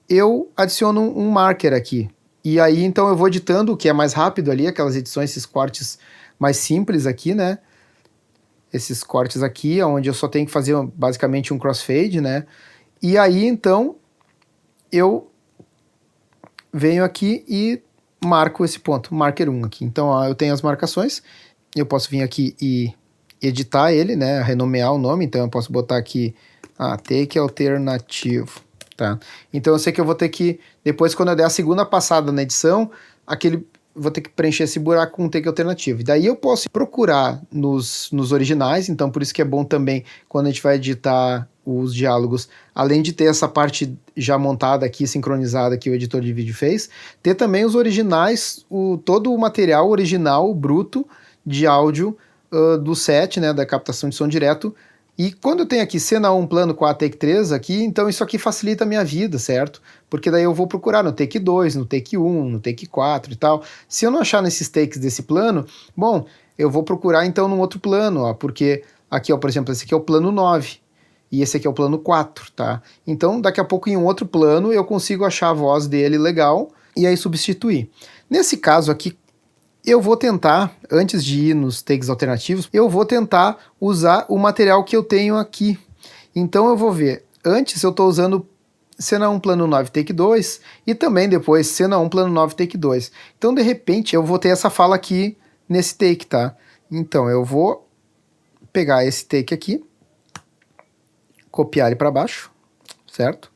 eu adiciono um marker aqui. E aí então eu vou editando o que é mais rápido ali, aquelas edições, esses cortes mais simples aqui, né? Esses cortes aqui, onde eu só tenho que fazer basicamente um crossfade, né? E aí então eu venho aqui e marco esse ponto, marker 1 aqui. Então ó, eu tenho as marcações, eu posso vir aqui e editar ele, né? Renomear o nome, então eu posso botar aqui take alternativo, tá? Então eu sei que eu vou ter que, depois quando eu der a segunda passada na edição, vou ter que preencher esse buraco com um take alternativo. E daí eu posso procurar nos originais, então por isso que é bom também, quando a gente vai editar os diálogos, além de ter essa parte já montada aqui, sincronizada que o editor de vídeo fez, ter também os originais, todo o material original, bruto, de áudio do set, né, da captação de som direto. E quando eu tenho aqui cena 1, plano 4, take 3 aqui, então isso aqui facilita a minha vida, certo? Porque daí eu vou procurar no take 2, no take 1, no take 4 e tal. Se eu não achar nesses takes desse plano, bom, eu vou procurar então num outro plano, ó, porque aqui, ó, por exemplo, esse aqui é o plano 9 e esse aqui é o plano 4, tá? Então daqui a pouco em um outro plano eu consigo achar a voz dele legal e aí substituir. Nesse caso aqui, eu vou tentar, antes de ir nos takes alternativos, eu vou tentar usar o material que eu tenho aqui. Então eu vou ver, antes eu estou usando cena 1 plano 9 take 2 e também depois cena 1 plano 9 take 2. Então de repente eu vou ter essa fala aqui nesse take, tá? Então eu vou pegar esse take aqui, copiar ele para baixo, certo?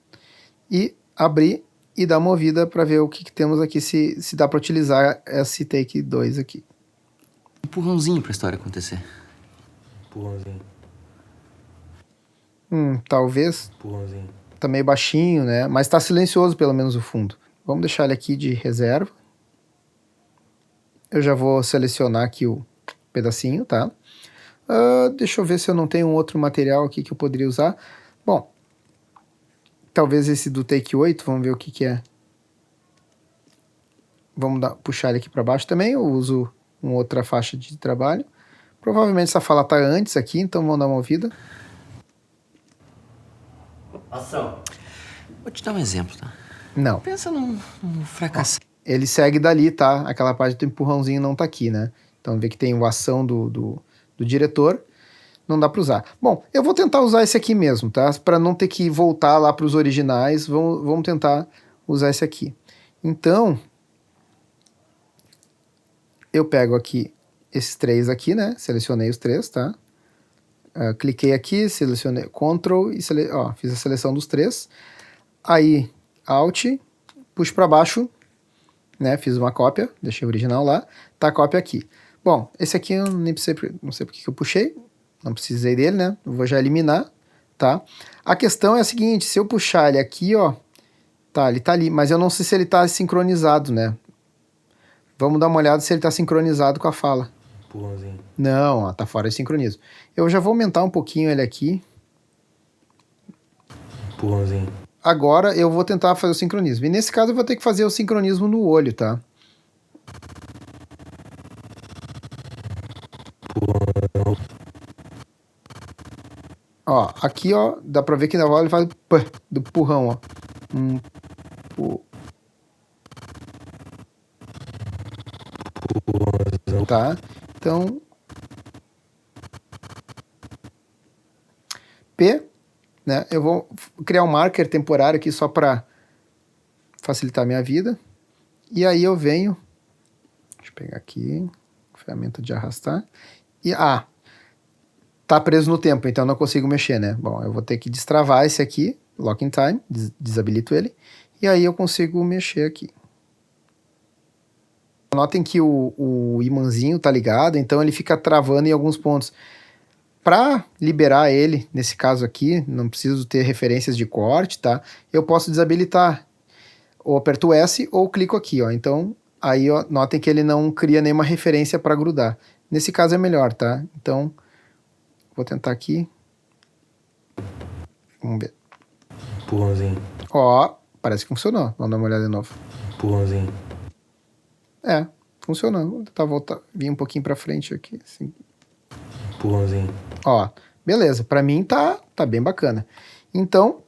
E abrir e dar uma ouvida para ver o que temos aqui, se dá para utilizar esse take 2 aqui. Empurrãozinho pra história acontecer. Empurrãozinho. Talvez. Empurrãozinho. Tá meio baixinho, né? Mas tá silencioso pelo menos o fundo. Vamos deixar ele aqui de reserva. Eu já vou selecionar aqui o pedacinho, tá? Deixa eu ver se eu não tenho um outro material aqui que eu poderia usar. Bom, talvez esse do take 8, vamos ver o que é. Vamos puxar ele aqui para baixo também, eu uso uma outra faixa de trabalho. Provavelmente essa fala tá antes aqui, então vamos dar uma ouvida. Ação. Vou te dar um exemplo, tá? Não. Pensa num fracasso. Ele segue dali, tá? Aquela parte do empurrãozinho não tá aqui, né? Então vê que tem a ação do diretor, não dá para usar. Bom, eu vou tentar usar esse aqui mesmo, tá? Para não ter que voltar lá para os originais, vamos tentar usar esse aqui. Então, eu pego aqui esses três aqui, né? Selecionei os três, tá? Cliquei aqui, selecionei Ctrl e fiz a seleção dos três. Aí, Alt, puxo para baixo, né? Fiz uma cópia, deixei o original lá, tá a cópia aqui. Bom, esse aqui eu nem precisei, não sei porque que eu puxei, não precisei dele, né? Eu vou já eliminar, tá? A questão é a seguinte, se eu puxar ele aqui, ó, tá, ele tá ali, mas eu não sei se ele tá sincronizado, né? Vamos dar uma olhada se ele tá sincronizado com a fala. Empurrãozinho. Não, ó, tá fora de sincronismo. Eu já vou aumentar um pouquinho ele aqui. Empurrãozinho. Agora eu vou tentar fazer o sincronismo. E nesse caso eu vou ter que fazer o sincronismo no olho, tá? Ó, aqui, ó, dá pra ver que na voz ele faz p do purrão, ó. Tá? Então, P, né? Eu vou criar um marker temporário aqui só para facilitar a minha vida. E aí eu venho, deixa eu pegar aqui, ferramenta de arrastar. E, tá preso no tempo, então eu não consigo mexer, né? Bom, eu vou ter que destravar esse aqui, Lock in Time, desabilito ele. E aí eu consigo mexer aqui. Notem que o imãzinho tá ligado, então ele fica travando em alguns pontos. Para liberar ele, nesse caso aqui, não preciso ter referências de corte, tá? Eu posso desabilitar. Ou aperto S ou clico aqui, ó. Então, aí, ó, notem que ele não cria nenhuma referência para grudar. Nesse caso é melhor, tá? Então, vou tentar aqui. Vamos ver. Empurrãozinho. Ó, parece que funcionou. Vamos dar uma olhada de novo. Empurrãozinho. Funcionou. Vou tentar voltar, vir um pouquinho para frente aqui, assim. Empurrãozinho. Ó, beleza. Para mim tá bem bacana. Então,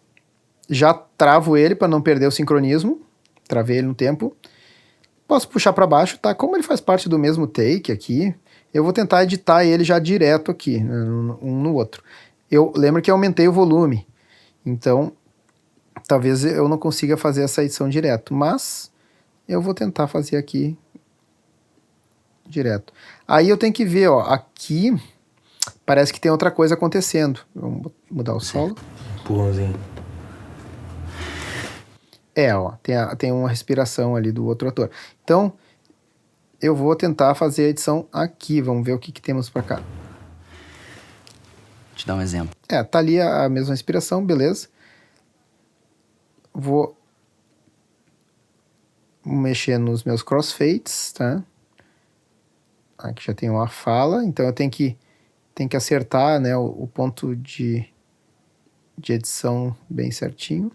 já travo ele para não perder o sincronismo. Travei ele no tempo. Posso puxar para baixo, tá? Como ele faz parte do mesmo take aqui, eu vou tentar editar ele já direto aqui, um no outro. Eu lembro que eu aumentei o volume. Então, talvez eu não consiga fazer essa edição direto, mas eu vou tentar fazer aqui direto. Aí eu tenho que ver, ó, aqui parece que tem outra coisa acontecendo. Vamos mudar o solo. Empurrãozinho. Ó, tem uma respiração ali do outro ator. Então, eu vou tentar fazer a edição aqui. Vamos ver o que temos para cá. Vou te dar um exemplo. Tá ali a mesma respiração, beleza. Vou mexer nos meus crossfades, tá? Aqui já tem uma fala, então eu tenho que acertar, né, o ponto de edição bem certinho.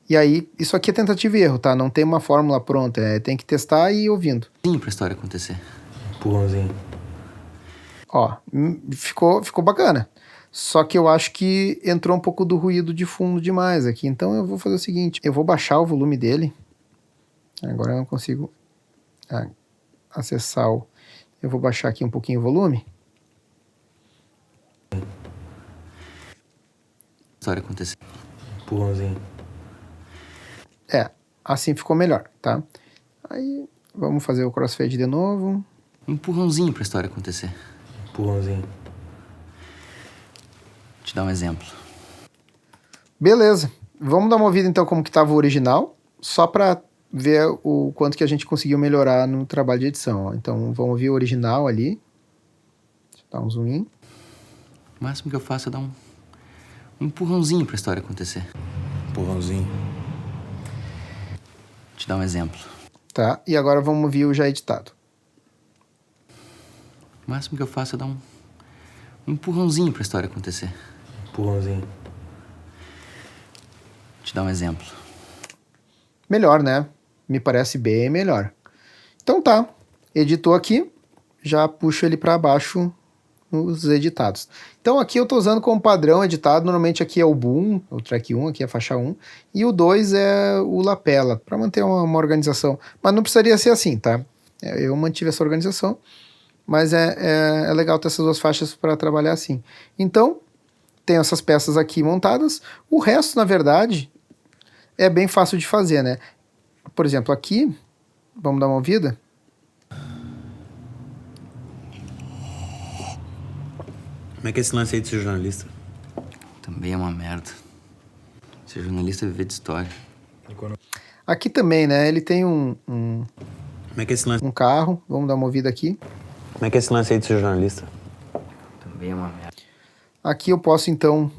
E aí, isso aqui é tentativa e erro, tá? Não tem uma fórmula pronta, tem que testar e ir ouvindo. Sim, pra história acontecer. Empurrãozinho. Ó, ficou bacana. Só que eu acho que entrou um pouco do ruído de fundo demais aqui. Então eu vou fazer o seguinte, eu vou baixar o volume dele. Agora eu não consigo... acessar o... Eu vou baixar aqui um pouquinho o volume. História acontecer. Empurrãozinho. Assim ficou melhor, tá? Aí, vamos fazer o crossfade de novo. Um empurrãozinho pra história acontecer. Empurrãozinho. Vou te dar um exemplo. Beleza. Vamos dar uma ouvida então como que estava o original, só para ver o quanto que a gente conseguiu melhorar no trabalho de edição. Ó. Então vamos ouvir o original ali. Deixa eu dar um zoom in. O máximo que eu faço é dar um empurrãozinho pra história acontecer. Empurrãozinho. Vou te dar um exemplo. Tá, e agora vamos ouvir o já editado. O máximo que eu faço é dar um empurrãozinho pra história acontecer. Empurrãozinho. Vou te dar um exemplo. Melhor, né? Me parece bem melhor. Então tá, editou aqui, já puxo ele para baixo nos editados. Então aqui eu estou usando como padrão editado, normalmente aqui é o boom, o track 1, aqui é a faixa 1, e o 2 é o lapela, para manter uma organização. Mas não precisaria ser assim, tá? Eu mantive essa organização, mas é legal ter essas duas faixas para trabalhar assim. Então, tenho essas peças aqui montadas, o resto, na verdade, é bem fácil de fazer, né? Por exemplo, aqui, vamos dar uma ouvida? Como é que é esse lance aí de ser jornalista? Também é uma merda. Ser jornalista é viver de história. Aqui também, né? Ele tem Como é que é esse lance... um carro, vamos dar uma ouvida aqui. Como é que é esse lance aí de ser jornalista? Também é uma merda. Aqui eu posso, então,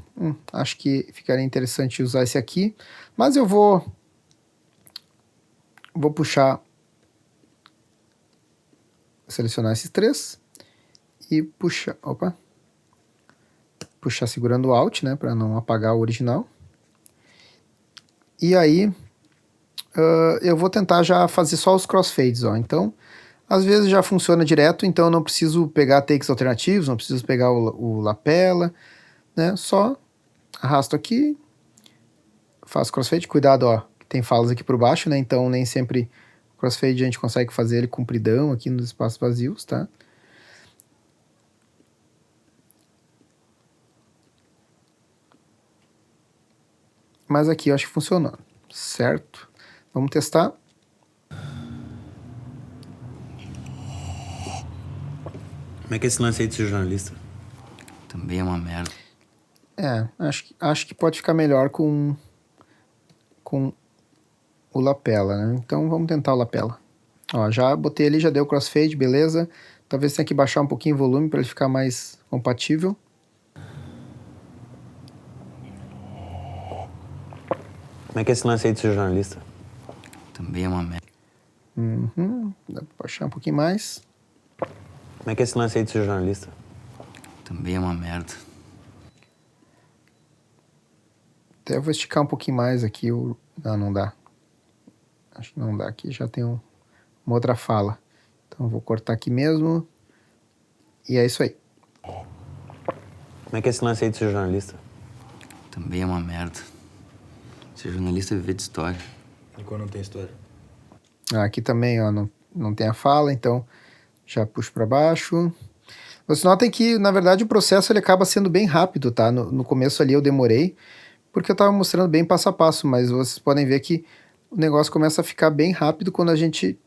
acho que ficaria interessante usar esse aqui, mas eu vou puxar, selecionar esses três e puxar, puxar segurando o Alt, né, para não apagar o original. E aí, eu vou tentar já fazer só os crossfades, ó. Então, às vezes já funciona direto, então eu não preciso pegar takes alternativos, não preciso pegar o lapela, né? Só arrasto aqui, faço crossfade, cuidado, ó, tem falas aqui por baixo, né? Então nem sempre o crossfade a gente consegue fazer ele compridão aqui nos espaços vazios, tá? Mas aqui eu acho que funcionou, certo? Vamos testar. Como é que é esse lance aí de ser jornalista? Também é uma merda. Acho que pode ficar melhor com o lapela, né? Então vamos tentar o lapela. Ó, já botei ali, já deu crossfade, beleza. Talvez tenha que baixar um pouquinho o volume para ele ficar mais compatível. Como é que é esse lance aí de ser jornalista? Também é uma merda. Dá pra baixar um pouquinho mais. Como é que é esse lance aí de ser jornalista? Também é uma merda. Até eu vou esticar um pouquinho mais aqui. Não, não dá. Acho que não dá aqui, já tem uma outra fala. Então vou cortar aqui mesmo. E é isso aí. Como é que é esse lance aí de ser jornalista? Também é uma merda. Ser jornalista é viver de história. E quando não tem história? Aqui também, ó, não tem a fala, então já puxo para baixo. Vocês notem que, na verdade, o processo ele acaba sendo bem rápido, tá? No começo ali eu demorei, porque eu estava mostrando bem passo a passo, mas vocês podem ver que o negócio começa a ficar bem rápido quando a gente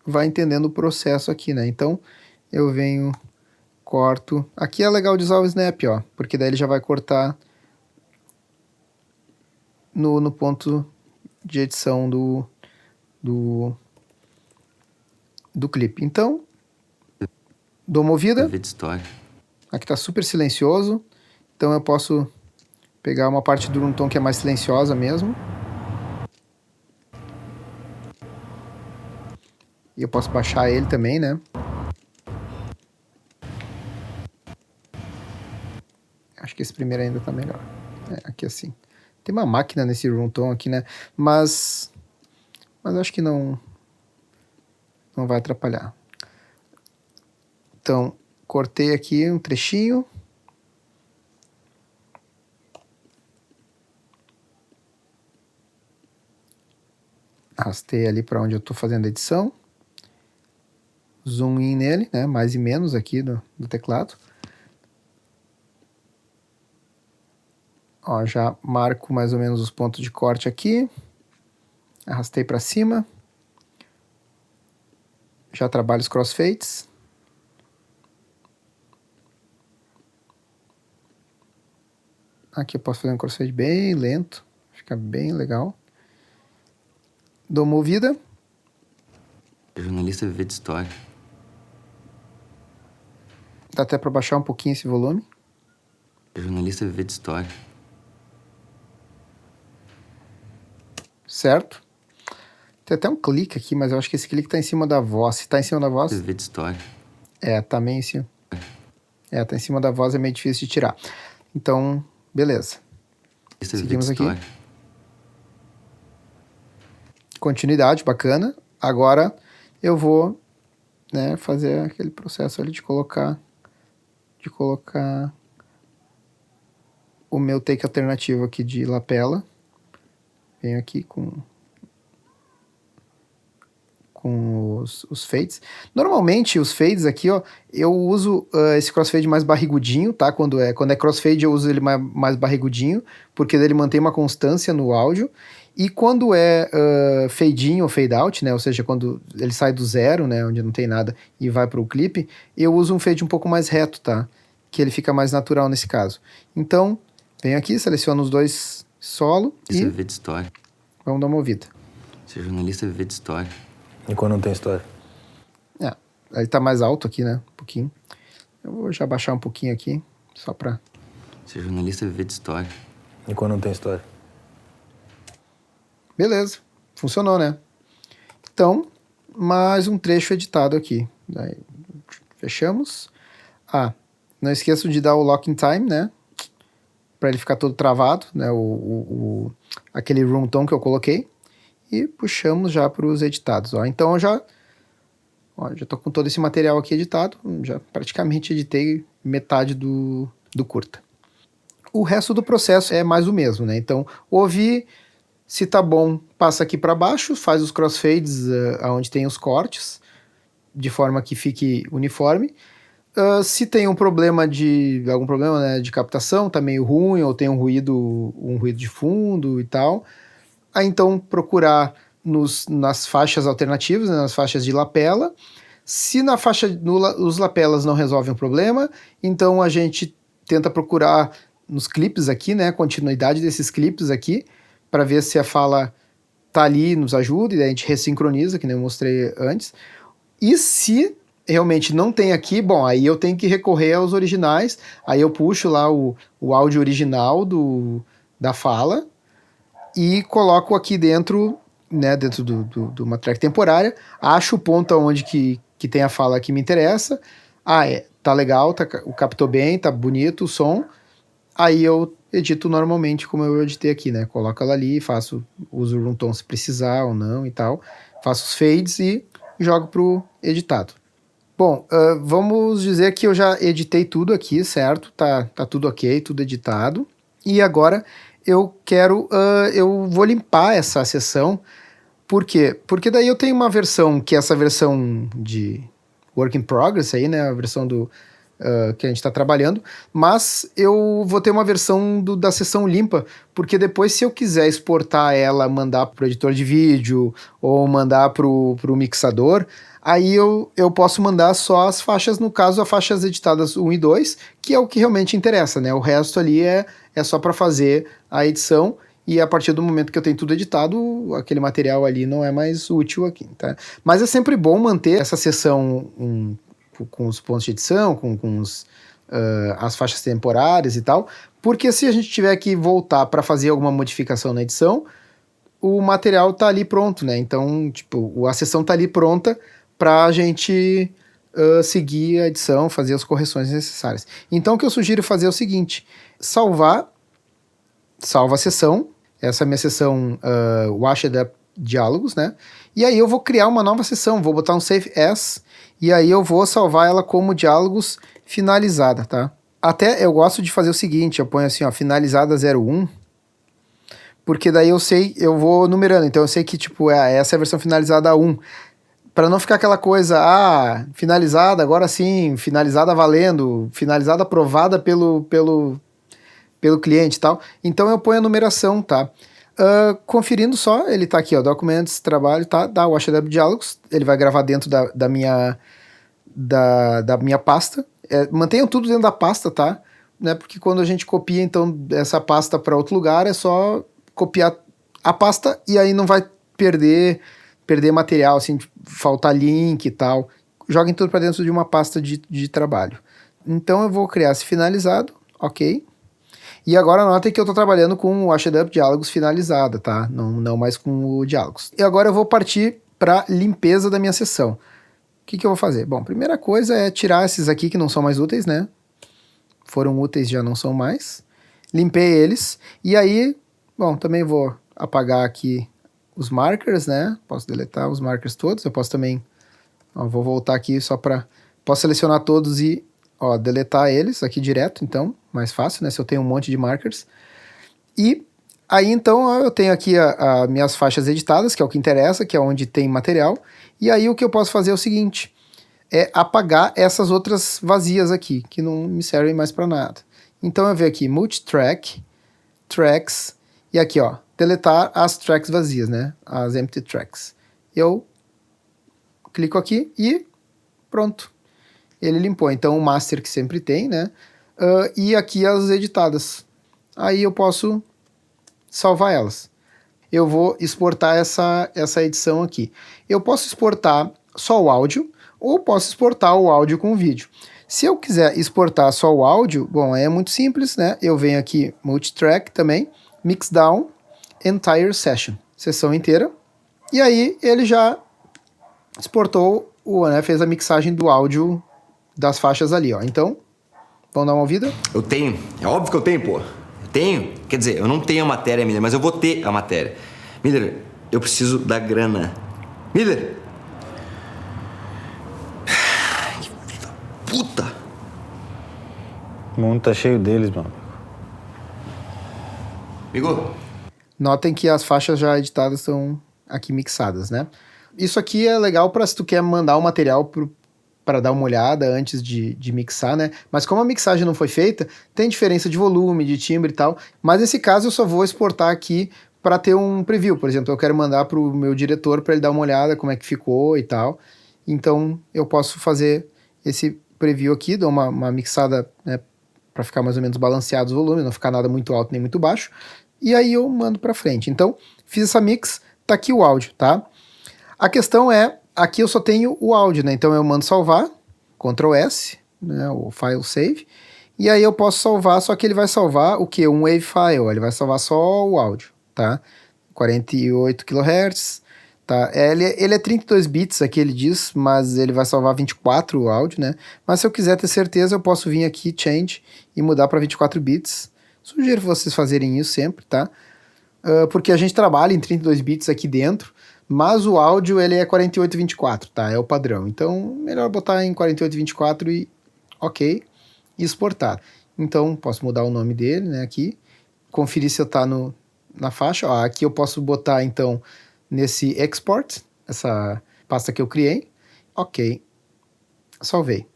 vai entendendo o processo aqui, né? Então, eu venho, corto. Aqui é legal de usar o snap, ó, porque daí ele já vai cortar no ponto de edição do clipe. Então, dou uma ouvida. Viver de história. Aqui tá super silencioso, então eu posso pegar uma parte do tom que é mais silenciosa mesmo. E eu posso baixar ele também, né? Acho que esse primeiro ainda tá melhor. Aqui assim. Tem uma máquina nesse room tom aqui, né? Mas acho que não vai atrapalhar. Então, cortei aqui um trechinho. Arrastei ali para onde eu estou fazendo a edição. zoom in nele, né? Mais e menos aqui do teclado. Ó, já marco mais ou menos os pontos de corte aqui. Arrastei para cima. Já trabalho os crossfades. Aqui eu posso fazer um crossfade bem lento. Fica bem legal. Dou movida. Jornalista viver de história. Dá até para baixar um pouquinho esse volume. Jornalista viver de história. Certo? Tem até um clique aqui, mas eu acho que esse clique tá em cima da voz. Se tá em cima da voz... Viver de história. Tá meio em cima. Tá em cima da voz, é meio difícil de tirar. Então, beleza. Seguimos aqui. Continuidade, bacana. Agora eu vou, né, fazer aquele processo ali de colocar o meu take alternativo aqui de lapela. Venho aqui com os fades. Normalmente os fades aqui, ó, eu uso esse crossfade mais barrigudinho, tá? Quando é crossfade eu uso ele mais barrigudinho, porque ele mantém uma constância no áudio. E quando é fade in ou fade out, né? Ou seja, quando ele sai do zero, né? Onde não tem nada e vai para o clipe, eu uso um fade um pouco mais reto, tá? Que ele fica mais natural nesse caso. Então, venho aqui, seleciono os dois solo e viver de história. Vamos dar uma ouvida. Ser jornalista viver de história. E quando não tem história? Ele tá mais alto aqui, né? Um pouquinho. Eu vou já baixar um pouquinho aqui, só pra... Ser jornalista viver de história. E quando não tem história? Beleza. Funcionou, né? Então, mais um trecho editado aqui. Daí, fechamos. Não esqueço de dar o locking time, né? Pra ele ficar todo travado, né? Aquele room tone que eu coloquei. E puxamos já para os editados. Ó. Então eu já tô com todo esse material aqui editado. Já praticamente editei metade do curta. O resto do processo é mais o mesmo, né? Então, ouvir, se tá bom, passa aqui para baixo, faz os crossfades onde tem os cortes, de forma que fique uniforme. Se tem algum problema, né, de captação, tá meio ruim, ou tem um ruído de fundo e tal, aí então procurar nas faixas alternativas, né, nas faixas de lapela. Se na faixa os lapelas não resolvem o problema, então a gente tenta procurar nos clipes aqui, né, a continuidade desses clipes aqui, para ver se a fala tá ali, nos ajuda, e daí a gente ressincroniza, que nem eu mostrei antes. E se realmente não tem aqui, bom, aí eu tenho que recorrer aos originais, aí eu puxo lá o áudio original da fala e coloco aqui dentro, né, dentro de uma track temporária, acho o ponto onde que tem a fala que me interessa, tá legal, captou bem, tá bonito o som, aí eu edito normalmente como eu editei aqui, né, coloco ela ali, uso o room tone se precisar ou não e tal, faço os fades e jogo pro editado. Bom, vamos dizer que eu já editei tudo aqui, certo? Tá tudo ok, tudo editado. E agora eu vou limpar essa sessão. Por quê? Porque daí eu tenho uma versão, que é essa versão de work in progress aí, né? A versão que a gente está trabalhando. Mas eu vou ter uma versão da sessão limpa, porque depois se eu quiser exportar ela, mandar pro editor de vídeo ou mandar pro mixador, aí eu posso mandar só as faixas, no caso, as faixas editadas 1 e 2, que é o que realmente interessa, né? O resto ali é só para fazer a edição, e a partir do momento que eu tenho tudo editado, aquele material ali não é mais útil aqui, tá? Mas é sempre bom manter essa sessão com os pontos de edição, com as faixas temporárias e tal, porque se a gente tiver que voltar para fazer alguma modificação na edição, o material tá ali pronto, né? Então, tipo, a sessão tá ali pronta para a gente seguir a edição, fazer as correções necessárias. Então, o que eu sugiro fazer é o seguinte: salva a sessão, essa é a minha sessão Washed Up Diálogos, né? E aí eu vou criar uma nova sessão, vou botar um Save As, e aí eu vou salvar ela como diálogos finalizada, tá? Até eu gosto de fazer o seguinte, eu ponho assim, ó, finalizada 01, porque daí eu vou numerando, então eu sei que, tipo, essa é a versão finalizada 1, Para não ficar aquela coisa, finalizada, agora sim, finalizada valendo, finalizada aprovada pelo cliente e tal. Então eu ponho a numeração, tá? Conferindo só, ele tá aqui, ó, Documents, Trabalho, tá? Da WashADAP Diálogos, ele vai gravar dentro da minha pasta. Mantenham tudo dentro da pasta, tá? Né? Porque quando a gente copia, então, essa pasta para outro lugar, é só copiar a pasta e aí não vai perder material, assim, faltar link e tal. Joguem tudo para dentro de uma pasta de trabalho. Então eu vou criar esse finalizado, ok? E agora notem que eu estou trabalhando com o WashADAP Diálogos finalizada, tá? Não mais com o Diálogos. E agora eu vou partir para limpeza da minha sessão. O que eu vou fazer? Bom, primeira coisa é tirar esses aqui que não são mais úteis, né? Foram úteis, já não são mais. Limpei eles. E aí, bom, também vou apagar aqui os markers, né? Posso deletar os markers todos. Eu posso também, vou voltar aqui só para... Posso selecionar todos e, deletar eles aqui direto, então, mais fácil, né? Se eu tenho um monte de markers. E aí, então, eu tenho aqui as minhas faixas editadas, que é o que interessa, que é onde tem material. E aí, o que eu posso fazer é o seguinte, é apagar essas outras vazias aqui, que não me servem mais para nada. Então, eu venho aqui, Multitrack, Tracks, e aqui, ó, deletar as tracks vazias, né? As empty tracks. Eu clico aqui e pronto. Ele limpou. Então, o master que sempre tem, né? E aqui as editadas. Aí eu posso salvar elas. Eu vou exportar essa edição aqui. Eu posso exportar só o áudio ou posso exportar o áudio com o vídeo. Se eu quiser exportar só o áudio, bom, é muito simples, né? Eu venho aqui, Multitrack também, Mixdown, Entire Session, sessão inteira. E aí ele já exportou, fez a mixagem do áudio das faixas ali, ó. Então, vamos dar uma ouvida? Eu tenho. É óbvio que eu tenho, pô. Eu tenho. Quer dizer, eu não tenho a matéria, Miller, mas eu vou ter a matéria. Miller, eu preciso da grana. Miller! Que filho da puta! O mundo tá cheio deles, mano. Amigo? Notem que as faixas já editadas estão aqui mixadas, né? Isso aqui é legal para se tu quer mandar o material para dar uma olhada antes de mixar, né? Mas como a mixagem não foi feita, tem diferença de volume, de timbre e tal. Mas nesse caso eu só vou exportar aqui para ter um preview. Por exemplo, eu quero mandar para o meu diretor para ele dar uma olhada como é que ficou e tal. Então eu posso fazer esse preview aqui, dou uma mixada, né, para ficar mais ou menos balanceado os volumes, não ficar nada muito alto nem muito baixo. E aí eu mando para frente. Então, fiz essa mix, tá aqui o áudio, tá? A questão é, aqui eu só tenho o áudio, né? Então eu mando salvar, Ctrl S, né, o file save, e aí eu posso salvar, só que ele vai salvar o quê? Um WAV file, ele vai salvar só o áudio, tá? 48 kHz, tá? Ele é 32 bits, aqui ele diz, mas ele vai salvar 24 o áudio, né? Mas se eu quiser ter certeza, eu posso vir aqui, change, e mudar para 24 bits. Sugiro vocês fazerem isso sempre, tá? Porque a gente trabalha em 32 bits aqui dentro, mas o áudio ele é 4824, tá? É o padrão. Então, melhor botar em 4824 e ok, e exportar. Então, posso mudar o nome dele, né, aqui, conferir se eu tá na faixa. Ó, aqui eu posso botar, então, nesse export, essa pasta que eu criei. Ok, salvei.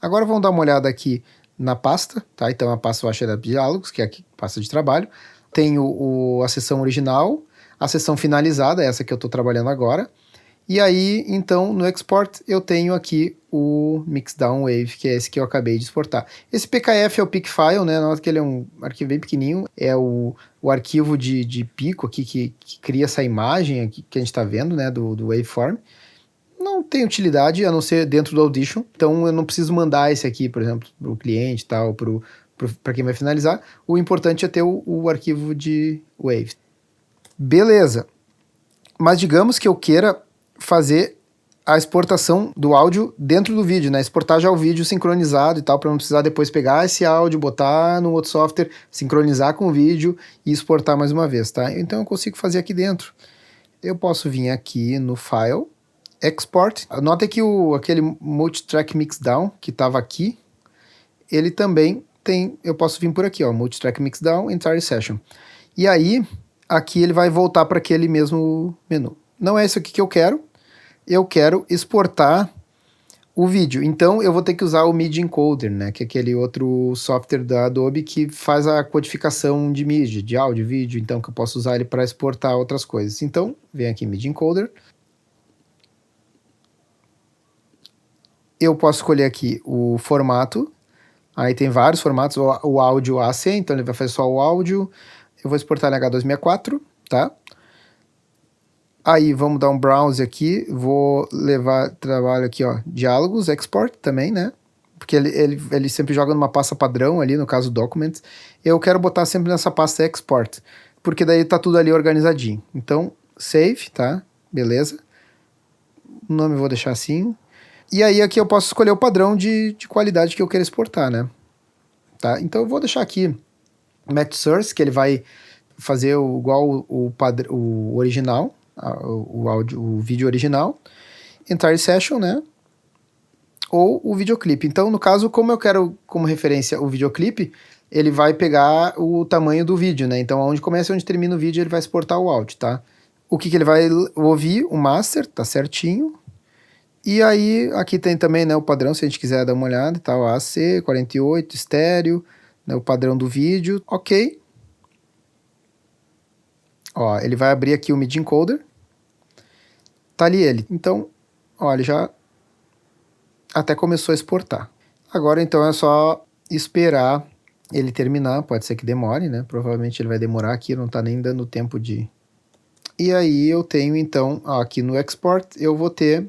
Agora vamos dar uma olhada aqui na pasta, tá? Então a pasta WashADAP Diálogos, que é aqui, pasta de trabalho. Tenho a seção original, a seção finalizada, essa que eu estou trabalhando agora. E aí, então, no export, eu tenho aqui o Mixdown Wave, que é esse que eu acabei de exportar. Esse PKF é o PIC file, né? Nota que ele é um arquivo bem pequenininho. É o arquivo de pico aqui que cria essa imagem aqui que a gente está vendo, né? Do waveform. Não tem utilidade, a não ser dentro do Audition. Então, eu não preciso mandar esse aqui, por exemplo, para o cliente e tal, para quem vai finalizar. O importante é ter o arquivo de Wave. Beleza. Mas digamos que eu queira fazer a exportação do áudio dentro do vídeo, né? Exportar já o vídeo sincronizado e tal, para não precisar depois pegar esse áudio, botar no outro software, sincronizar com o vídeo e exportar mais uma vez, tá? Então eu consigo fazer aqui dentro. Eu posso vir aqui no File, Export. Nota que aquele Multitrack Mixdown que estava aqui, ele também tem, eu posso vir por aqui, ó, Multitrack Mixdown, Entire Session. E aí, aqui ele vai voltar para aquele mesmo menu. Não é isso aqui que eu quero. eu quero exportar o vídeo. Então, eu vou ter que usar o Media Encoder, né? Que é aquele outro software da Adobe que faz a codificação de mídia, de áudio, vídeo. Então, que eu posso usar ele para exportar outras coisas. Então, vem aqui Media Encoder. Eu posso escolher aqui o formato. Aí tem vários formatos. O áudio AC, então ele vai fazer só o áudio. Eu vou exportar em H264, tá? Aí vamos dar um browse aqui, vou levar trabalho aqui, ó, diálogos, export também, né? Porque ele sempre joga numa pasta padrão ali, no caso documents. Eu quero botar sempre nessa pasta export, porque daí tá tudo ali organizadinho. Então, save, tá? Beleza. O nome eu vou deixar assim. E aí aqui eu posso escolher o padrão de qualidade que eu quero exportar, né? Tá? Então eu vou deixar aqui match source, que ele vai fazer igual o original, o vídeo original, entire session, né? Ou o videoclipe. Então, no caso, como eu quero como referência o videoclipe, ele vai pegar o tamanho do vídeo, né? Então, onde começa e onde termina o vídeo, ele vai exportar o áudio, tá? O que ele vai ouvir? O master, tá certinho. E aí, aqui tem também, né, o padrão, se a gente quiser dar uma olhada, tá? O AC, 48, estéreo, né, o padrão do vídeo, ok. Ó, ele vai abrir aqui o Media Encoder. Tá ali ele. Então, ó, ele já até começou a exportar. Agora, então, é só esperar ele terminar. Pode ser que demore, né? Provavelmente ele vai demorar aqui, não tá nem dando tempo de... E aí eu tenho, então, ó, aqui no Export, eu vou ter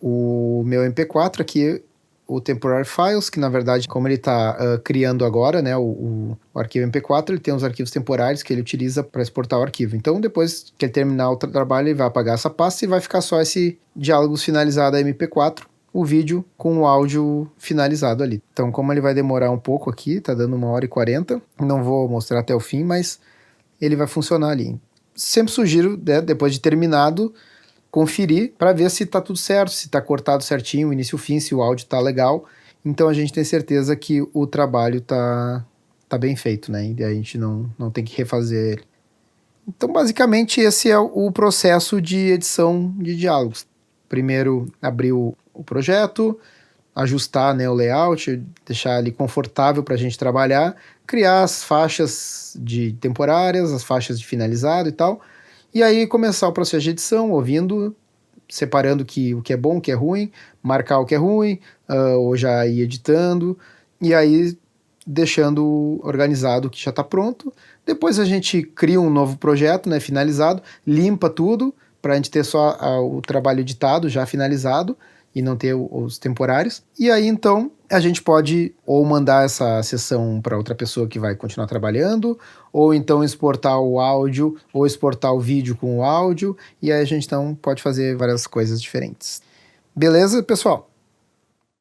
o meu MP4 aqui, o Temporary Files, que na verdade, como ele está criando agora, né, o arquivo MP4, ele tem os arquivos temporários que ele utiliza para exportar o arquivo. Então, depois que ele terminar o trabalho, ele vai apagar essa pasta e vai ficar só esse diálogos finalizado a MP4, o vídeo com o áudio finalizado ali. Então, como ele vai demorar um pouco aqui, tá dando 1h40, não vou mostrar até o fim, mas ele vai funcionar ali. Sempre sugiro, né, depois de terminado, conferir para ver se está tudo certo, se está cortado certinho, início e fim, se o áudio está legal. Então a gente tem certeza que o trabalho tá bem feito, né? E a gente não tem que refazer ele. Então basicamente esse é o processo de edição de diálogos. Primeiro abrir o projeto, ajustar, né, o layout, deixar ali confortável para a gente trabalhar, criar as faixas de temporárias, as faixas de finalizado e tal. E aí começar o processo de edição, ouvindo, separando o que é bom, o que é ruim, marcar o que é ruim, ou já ir editando, e aí deixando organizado o que já está pronto. Depois a gente cria um novo projeto, né, finalizado, limpa tudo, para a gente ter só o trabalho editado, já finalizado, e não ter os temporários. E aí, então, a gente pode ou mandar essa sessão para outra pessoa que vai continuar trabalhando, ou então exportar o áudio, ou exportar o vídeo com o áudio, e aí a gente, então, pode fazer várias coisas diferentes. Beleza, pessoal?